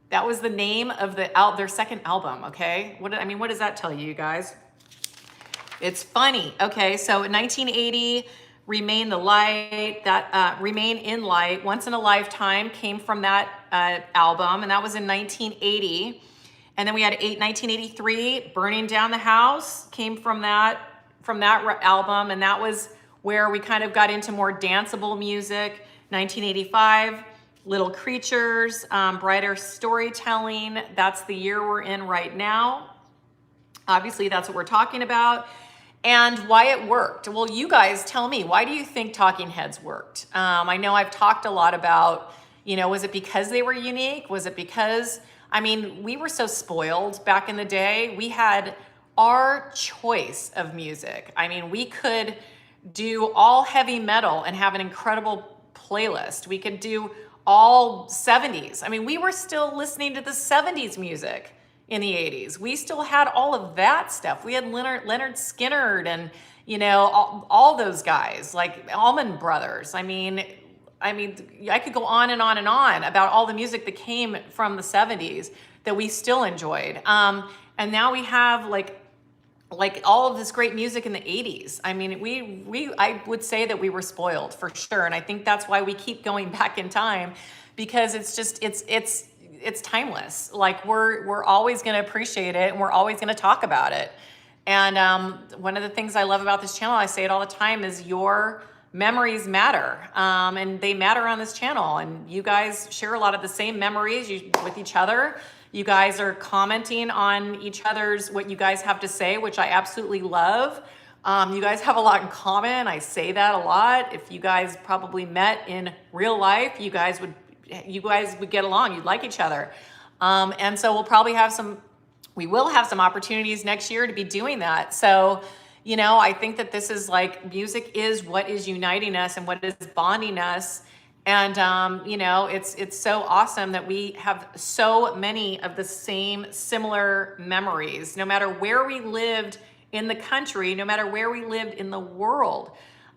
That was the name of their second album, okay? What does that tell you guys? It's funny. Okay, so in 1980, Remain the Light, Remain in Light, Once in a Lifetime came from that album, and that was in 1980. And then we had 1983, Burning Down the House came from that album, and that was where we kind of got into more danceable music. 1985, Little Creatures, Brighter Storytelling, that's the year we're in right now. Obviously, that's what we're talking about. And why it worked. Well, you guys tell me, why do you think Talking Heads worked? I know I've talked a lot about, you know, was it because they were unique? Was it because, I mean, we were so spoiled back in the day. We had our choice of music. I mean, we could do all heavy metal and have an incredible playlist. We could do all 70s. I mean, we were still listening to the 70s music in the 80s. We still had all of that stuff. We had Leonard Skinner and, you know, all those guys, like Allman Brothers. I mean, I could go on and on and on about all the music that came from the 70s that we still enjoyed. And now we have like like all of this great music in the 80s. I mean, I would say that we were spoiled for sure. And I think that's why we keep going back in time, because it's just, it's timeless. Like we're always going to appreciate it, and we're always going to talk about it. And one of the things I love about this channel, I say it all the time, is your memories matter, and they matter on this channel. And you guys share a lot of the same memories with each other. You guys are commenting on each other's, what you guys have to say, which I absolutely love. You guys have a lot in common. I say that a lot. If you guys probably met in real life, you guys would get along. You'd like each other. And so we will have some opportunities next year to be doing that. So, you know, I think that this is like, music is what is uniting us and what is bonding us. And, you know, it's so awesome that we have so many of the same similar memories, no matter where we lived in the country, no matter where we lived in the world.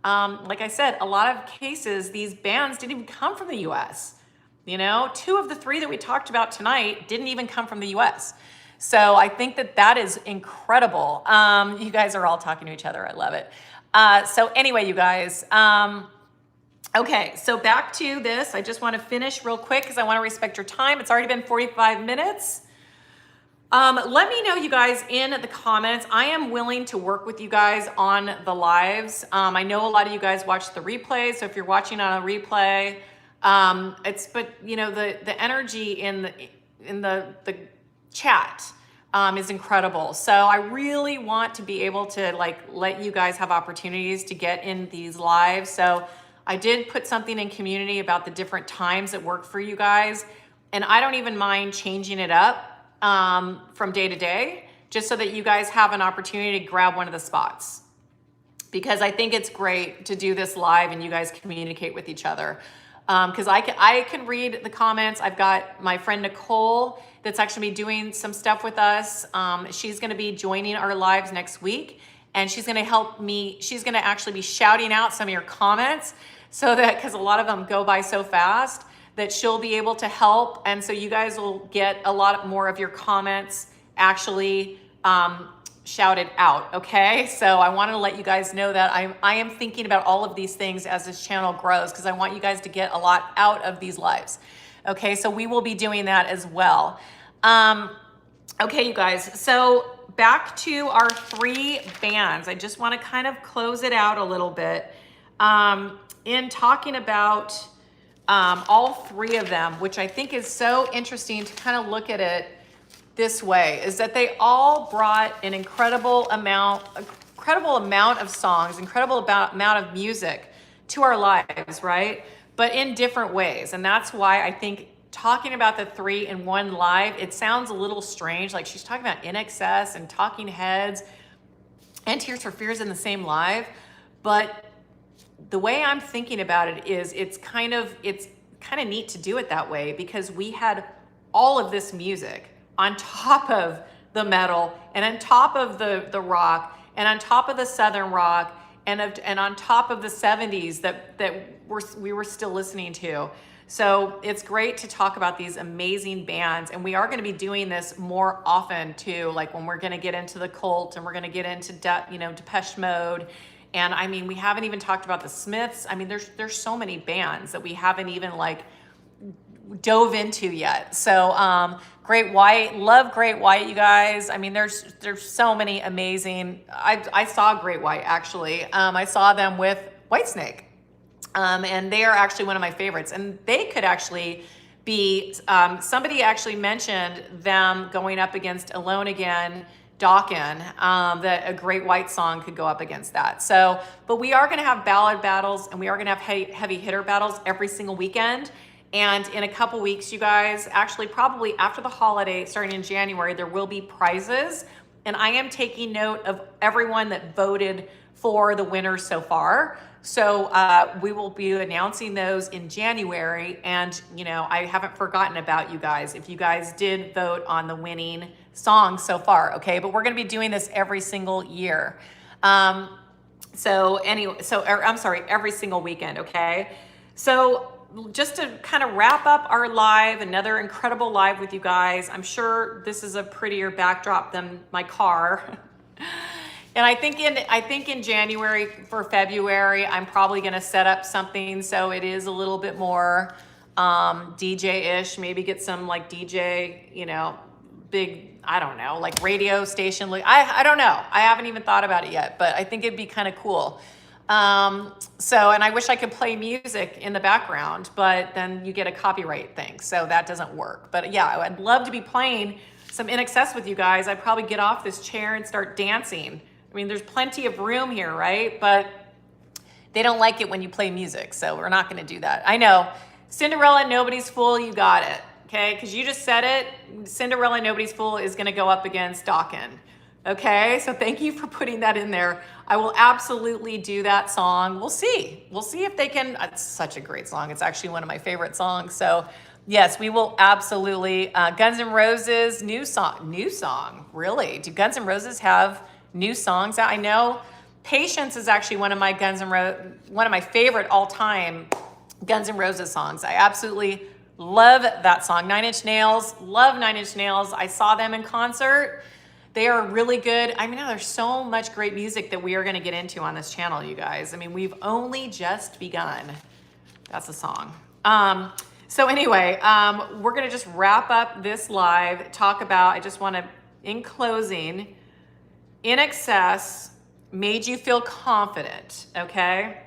Like I said, a lot of cases, these bands didn't even come from the US. You know, 2 of the 3 that we talked about tonight didn't even come from the US. So I think that is incredible. You guys are all talking to each other. I love it. So anyway, you guys, okay, so back to this. I just want to finish real quick because I want to respect your time. It's already been 45 minutes. Let me know, you guys, in the comments. I am willing to work with you guys on the lives. I know a lot of you guys watch the replay, so if you're watching on a replay, but you know, the energy in the chat is incredible. So I really want to be able to like let you guys have opportunities to get in these lives. So I did put something in community about the different times that work for you guys, and I don't even mind changing it up from day to day, just so that you guys have an opportunity to grab one of the spots, because I think it's great to do this live and you guys communicate with each other. Because I can read the comments. I've got my friend Nicole that's actually doing some stuff with us. She's going to be joining our lives next week, and she's going to help me. She's going to actually be shouting out some of your comments, so that, because a lot of them go by so fast, that she'll be able to help. And so you guys will get a lot more of your comments actually shouted out, okay? So I want to let you guys know that I am thinking about all of these things as this channel grows, because I want you guys to get a lot out of these lives, okay? So we will be doing that as well. Okay, you guys, so back to our 3 bands. I just want to kind of close it out a little bit in talking about all 3 of them, which I think is so interesting to kind of look at it this way, is that they all brought an incredible amount of songs, incredible amount of music to our lives, right? But in different ways. And that's why I think talking about the 3 in one live, it sounds a little strange. Like she's talking about INXS and Talking Heads and Tears for Fears in the same live. But the way I'm thinking about it is it's kind of neat to do it that way, because we had all of this music on top of the metal, and on top of the rock, and on top of the Southern rock, and on top of the 70s that we were still listening to. So it's great to talk about these amazing bands, and we are going to be doing this more often too, like when we're going to get into the Cult, and we're going to get into Depeche Mode. And I mean, we haven't even talked about the Smiths. I mean, there's so many bands that we haven't even like dove into yet. So Great White, love Great White, you guys. I mean, there's so many amazing. I saw Great White actually. I saw them with Whitesnake, and they are actually one of my favorites. And they could actually be. Somebody actually mentioned them going up against Alone Again, Dawkins, that a Great White song could go up against that. So, but we are going to have ballad battles, and we are going to have heavy hitter battles every single weekend. And in a couple weeks, you guys, actually probably after the holiday, starting in January, there will be prizes. And I am taking note of everyone that voted for the winners so far. So we will be announcing those in January. And, you know, I haven't forgotten about you guys, if you guys did vote on the winning song so far, okay? But we're going to be doing this every single year. I'm sorry, every single weekend, okay? So just to kind of wrap up our live, another incredible live with you guys. I'm sure this is a prettier backdrop than my car. And I think in January for February, I'm probably going to set up something so it is a little bit more DJ-ish. Maybe get some like DJ, you know, big, I don't know, like radio station. I don't know. I haven't even thought about it yet, but I think it'd be kind of cool. And I wish I could play music in the background, but then you get a copyright thing, so that doesn't work. But yeah, I'd love to be playing some INXS with you guys. I'd probably get off this chair and start dancing. I mean, there's plenty of room here, right? But they don't like it when you play music, so we're not going to do that. I know. Cinderella, Nobody's Fool, you got it, okay? Because you just said it. Cinderella, Nobody's Fool is going to go up against Dawkins, okay? So thank you for putting that in there. I will absolutely do that song. We'll see. We'll see if they can. It's such a great song. It's actually one of my favorite songs. So yes, we will absolutely. Guns N' Roses, new song, really? Do Guns N' Roses have new songs out? I know Patience is actually one of my one of my favorite all-time Guns N' Roses songs. I absolutely love that song. Nine Inch Nails, love Nine Inch Nails. I saw them in concert. They are really good. I mean, there's so much great music that we are going to get into on this channel, you guys. I mean, we've only just begun. That's a song. So anyway, we're going to just wrap up this live, talk about, I just want to, in closing, INXS made you feel confident, okay?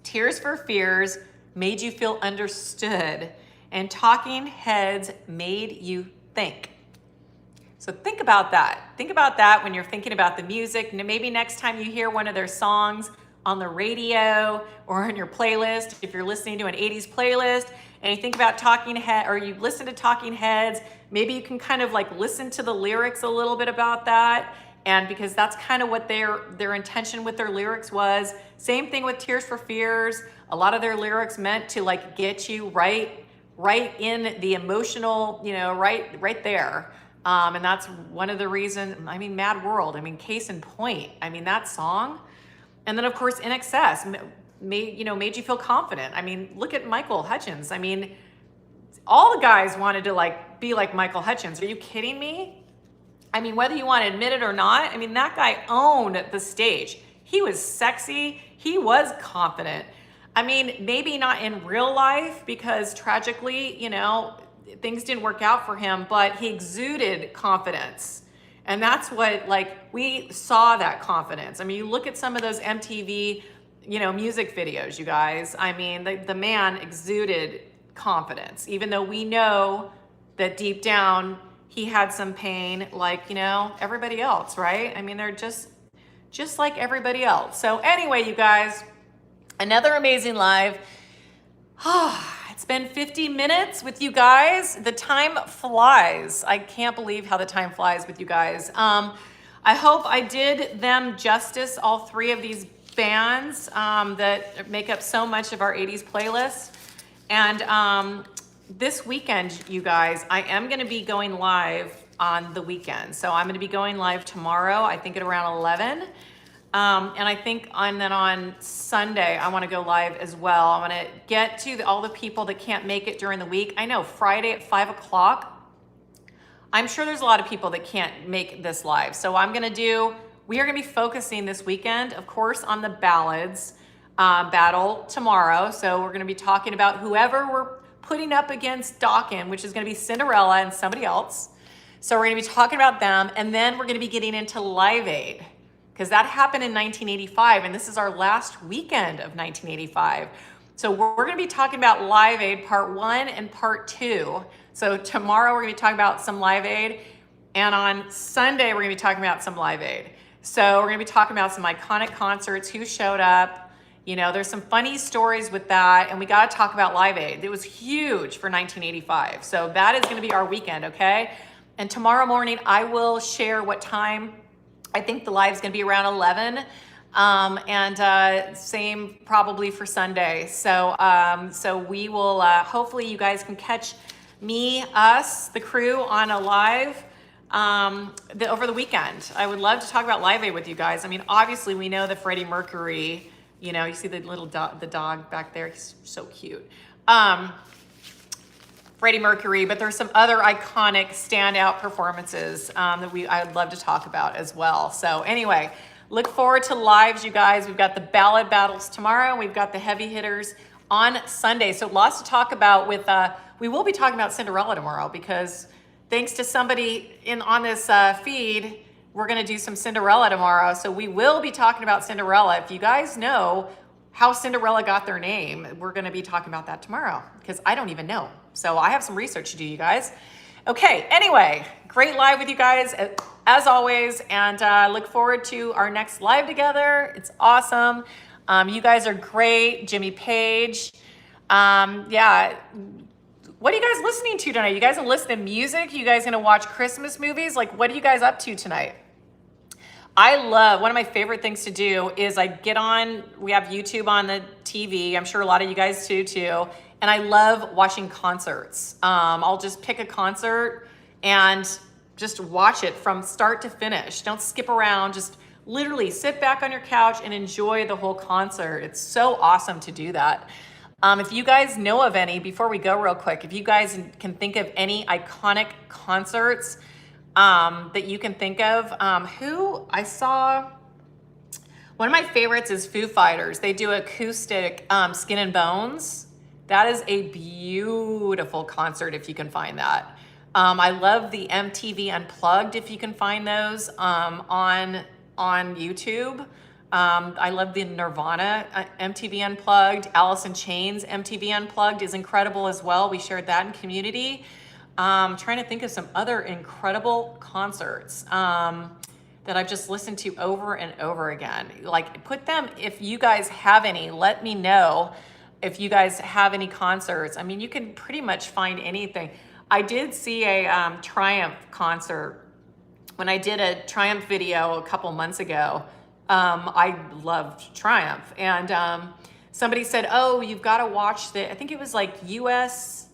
Tears for Fears made you feel understood, and Talking Heads made you think. So think about that. Think about that when you're thinking about the music. Maybe next time you hear one of their songs on the radio or on your playlist, if you're listening to an 80s playlist and you think about Talking Heads, or you listen to Talking Heads, maybe you can kind of like listen to the lyrics a little bit about that. And because that's kind of what their intention with their lyrics was. Same thing with Tears for Fears. A lot of their lyrics meant to like get you right in the emotional, you know, right there. And that's one of the reasons, I mean, Mad World, I mean, case in point, I mean, that song. And then of course, INXS made you feel confident. I mean, look at Michael Hutchence. I mean, all the guys wanted to like be like Michael Hutchence. Are you kidding me? I mean, whether you want to admit it or not, I mean, that guy owned the stage. He was sexy. He was confident. I mean, maybe not in real life because tragically, you know, things didn't work out for him, but he exuded confidence. And that's what, like, we saw that confidence. I mean, you look at some of those MTV, you know, music videos, you guys. I mean, the man exuded confidence, even though we know that deep down he had some pain, like, you know, everybody else, right? I mean, they're just like everybody else. So anyway, you guys, another amazing live. It's been 50 minutes with you guys. The time flies. I can't believe how the time flies with you guys. I hope I did them justice, all three of these bands that make up so much of our 80s playlist. And this weekend, you guys, I am gonna be going live on the weekend. So I'm gonna be going live tomorrow, I think at around 11. And I think on Sunday, I want to go live as well. I want to get to all the people that can't make it during the week. I know Friday at 5 o'clock, I'm sure there's a lot of people that can't make this live. So we are going to be focusing this weekend, of course, on the ballads battle tomorrow. So we're going to be talking about whoever we're putting up against Dawkins, which is going to be Cinderella and somebody else. So we're going to be talking about them. And then we're going to be getting into Live Aid, because that happened in 1985, and this is our last weekend of 1985. So we're gonna be talking about Live Aid Part 1 and Part 2. So tomorrow we're gonna be talking about some Live Aid, and on Sunday we're gonna be talking about some Live Aid. So we're gonna be talking about some iconic concerts, who showed up. You know, there's some funny stories with that, and we gotta talk about Live Aid. It was huge for 1985. So that is gonna be our weekend, okay? And tomorrow morning I will share what time. I think the live's gonna be around 11, and same probably for Sunday. So we will, hopefully you guys can catch me, us, the crew on a live over the weekend. I would love to talk about Live Aid with you guys. I mean, obviously we know that Freddie Mercury, you know, you see the little the dog back there, he's so cute. Freddie Mercury, but there's some other iconic standout performances that I'd love to talk about as well. So anyway, Look forward to lives, you guys. We've got the ballad battles tomorrow. We've got the heavy hitters on Sunday. So lots to talk about with, we will be talking about Cinderella tomorrow because thanks to somebody on this feed, we're gonna do some Cinderella tomorrow. So we will be talking about Cinderella. If you guys know how Cinderella got their name, we're gonna be talking about that tomorrow because I don't even know. So I have some research to do, you guys. Okay, anyway, great live with you guys as always, and look forward to our next live together. It's awesome. You guys are great. Jimmy Page. Yeah. What are you guys listening to tonight? You guys gonna listen to music? You guys gonna watch Christmas movies? Like, what are you guys up to tonight? One of my favorite things to do is I get on, we have YouTube on the TV. I'm sure a lot of you guys do too. And I love watching concerts. I'll just pick a concert and just watch it from start to finish. Don't skip around, just literally sit back on your couch and enjoy the whole concert. It's so awesome to do that. If you guys know of any, before we go real quick, if you guys can think of any iconic concerts that you can think of, who I saw, one of my favorites is Foo Fighters. They do acoustic Skin and Bones. That is a beautiful concert if you can find that. I love the MTV Unplugged if you can find those on YouTube. I love the Nirvana MTV Unplugged. Alice in Chains MTV Unplugged is incredible as well. We shared that in community. Trying to think of some other incredible concerts that I've just listened to over and over again. Like, put them, if you guys have any, let me know if you guys have any concerts. I mean, you can pretty much find anything. I did see a Triumph concert when I did a Triumph video a couple months ago. I loved Triumph, and somebody said, oh, you've got to watch I think it was like US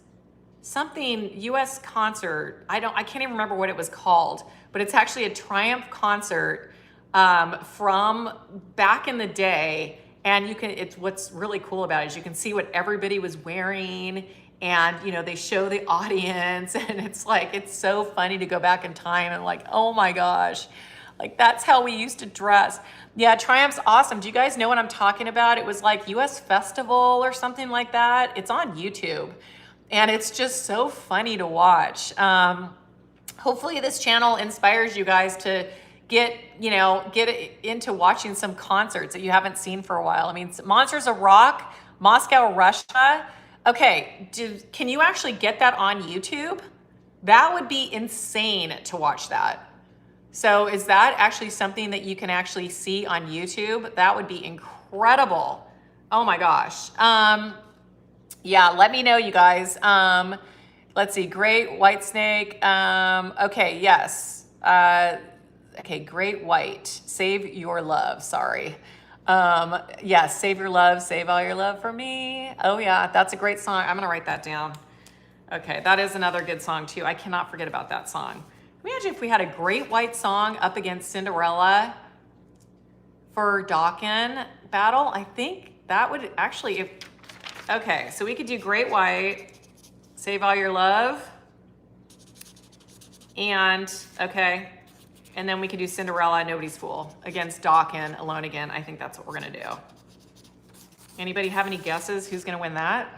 concert. I can't even remember what it was called, but it's actually a Triumph concert from back in the day. And what's really cool about it is you can see what everybody was wearing, and they show the audience, and it's so funny to go back in time and like, oh my gosh, like that's how we used to dress. Yeah, Triumph's awesome. Do you guys know what I'm talking about? It was like US Festival or something like that. It's on YouTube, and it's just so funny to watch. Hopefully this channel inspires you guys to get into watching some concerts that you haven't seen for a while. I mean, Monsters of Rock, Moscow, Russia. Okay, can you actually get that on YouTube? That would be insane to watch that. So is that actually something that you can actually see on YouTube? That would be incredible. Oh my gosh. Yeah, let me know, you guys. Let's see, Great White Snake. Okay, yes. Okay, Great White, Save Your Love, sorry. Yes, Save Your Love, Save All Your Love for Me. Oh yeah, that's a great song. I'm gonna write that down. Okay, that is another good song too. I cannot forget about that song. Imagine if we had a Great White song up against Cinderella for Dokken battle. I think that would actually, okay, so we could do Great White, Save All Your Love, and, okay, and then we could do Cinderella, Nobody's Fool against Dokken, Alone Again. I think that's what we're gonna do. Anybody have any guesses who's gonna win that?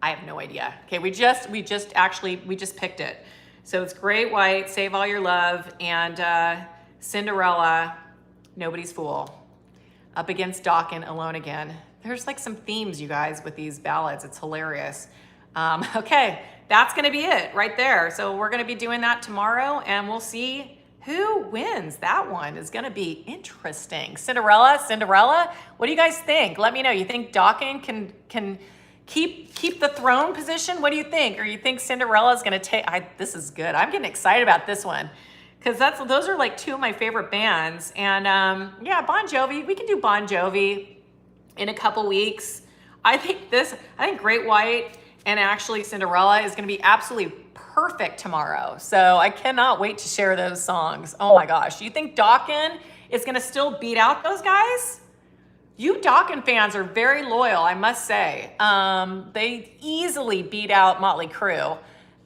I have no idea. Okay, we just picked it. So it's Great White, Save All Your Love, and Cinderella, Nobody's Fool, up against Dokken, Alone Again. There's like some themes, you guys, with these ballads. It's hilarious. Okay, that's gonna be it right there. So we're gonna be doing that tomorrow, and we'll see who wins. That one is gonna be interesting. Cinderella, what do you guys think? Let me know. You think Dokken can keep the throne position? What do you think? Or you think Cinderella's gonna take, this is good. I'm getting excited about this one, because those are like two of my favorite bands. And yeah, Bon Jovi, we can do Bon Jovi in a couple weeks. I think Great White and actually Cinderella is gonna be absolutely perfect tomorrow. So I cannot wait to share those songs. Oh my gosh, you think Dokken is gonna still beat out those guys? You Dokken fans are very loyal, I must say. They easily beat out Motley Crue.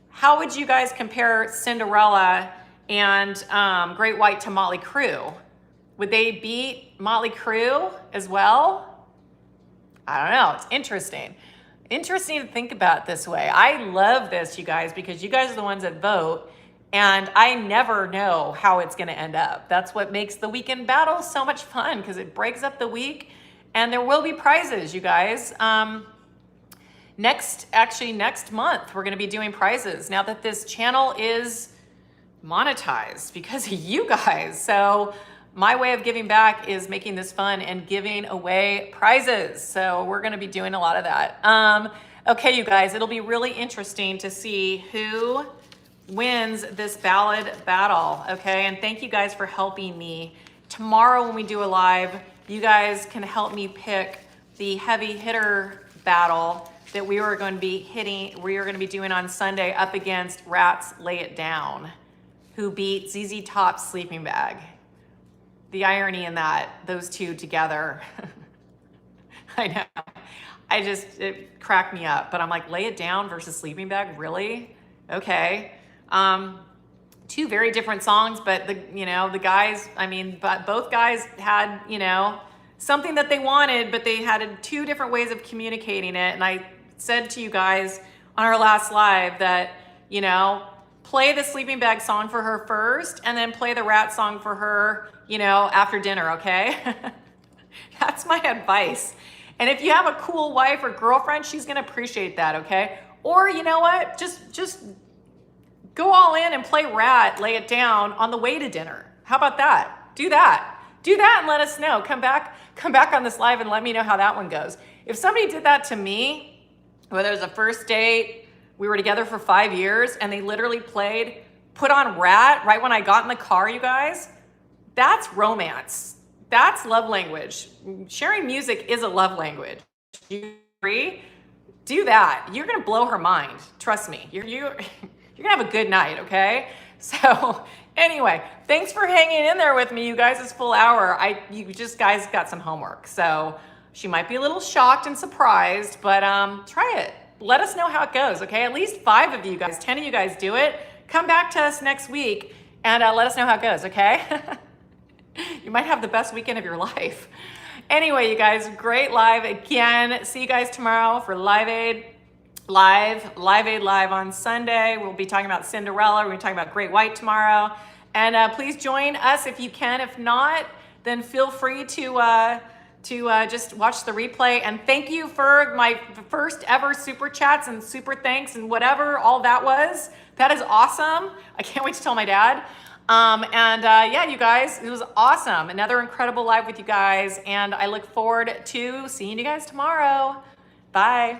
How would you guys compare Cinderella and Great White to Motley Crue. Would they beat Motley Crue as well? I don't know. It's interesting. Interesting to think about it this way. I love this, you guys, because you guys are the ones that vote, and I never know how it's going to end up. That's what makes the weekend battle so much fun, because it breaks up the week, and there will be prizes, you guys. Next month, we're going to be doing prizes now that this channel is monetized because of you guys. So my way of giving back is making this fun and giving away prizes. So we're going to be doing a lot of that. Okay, you guys, it'll be really interesting to see who wins this ballad battle. Okay, and thank you guys for helping me. Tomorrow when we do a live, you guys can help me pick the heavy hitter battle that we are going to be doing on Sunday up against Rats Lay It Down, who beat ZZ Top's Sleeping Bag. The irony in that, those two together. I know. It cracked me up, but I'm like, Lay It Down versus Sleeping Bag, really? Okay. Two very different songs, but the guys, but both guys had, something that they wanted, but they had two different ways of communicating it. And I said to you guys on our last live that, play the Sleeping Bag song for her first, and then play the Rat song for her, after dinner, okay? That's my advice. And if you have a cool wife or girlfriend, she's gonna appreciate that, okay? Or you know what? Just go all in and play Rat, Lay It Down on the way to dinner. How about that? Do that. Do that and let us know. Come back on this live and let me know how that one goes. If somebody did that to me, whether it was a first date, we were together for 5 years, and they literally put on Rat right when I got in the car, you guys, that's romance. That's love language. Sharing music is a love language. You agree? Do that. You're gonna blow her mind. Trust me. You're gonna have a good night, okay? So anyway, thanks for hanging in there with me, you guys. This full hour. You guys got some homework. So she might be a little shocked and surprised, but try it. Let us know how it goes, okay? At least 5 of you guys, 10 of you guys do it. Come back to us next week and let us know how it goes, okay? You might have the best weekend of your life. Anyway, you guys, great live again. See you guys tomorrow for Live Aid Live on Sunday. We'll be talking about Cinderella. We're gonna be talking about Great White tomorrow. And please join us if you can. If not, then feel free to just watch the replay. And thank you for my first ever super chats and super thanks and whatever all that was. That is awesome. I can't wait to tell my dad. Yeah, you guys, it was awesome. Another incredible live with you guys. And I look forward to seeing you guys tomorrow. Bye.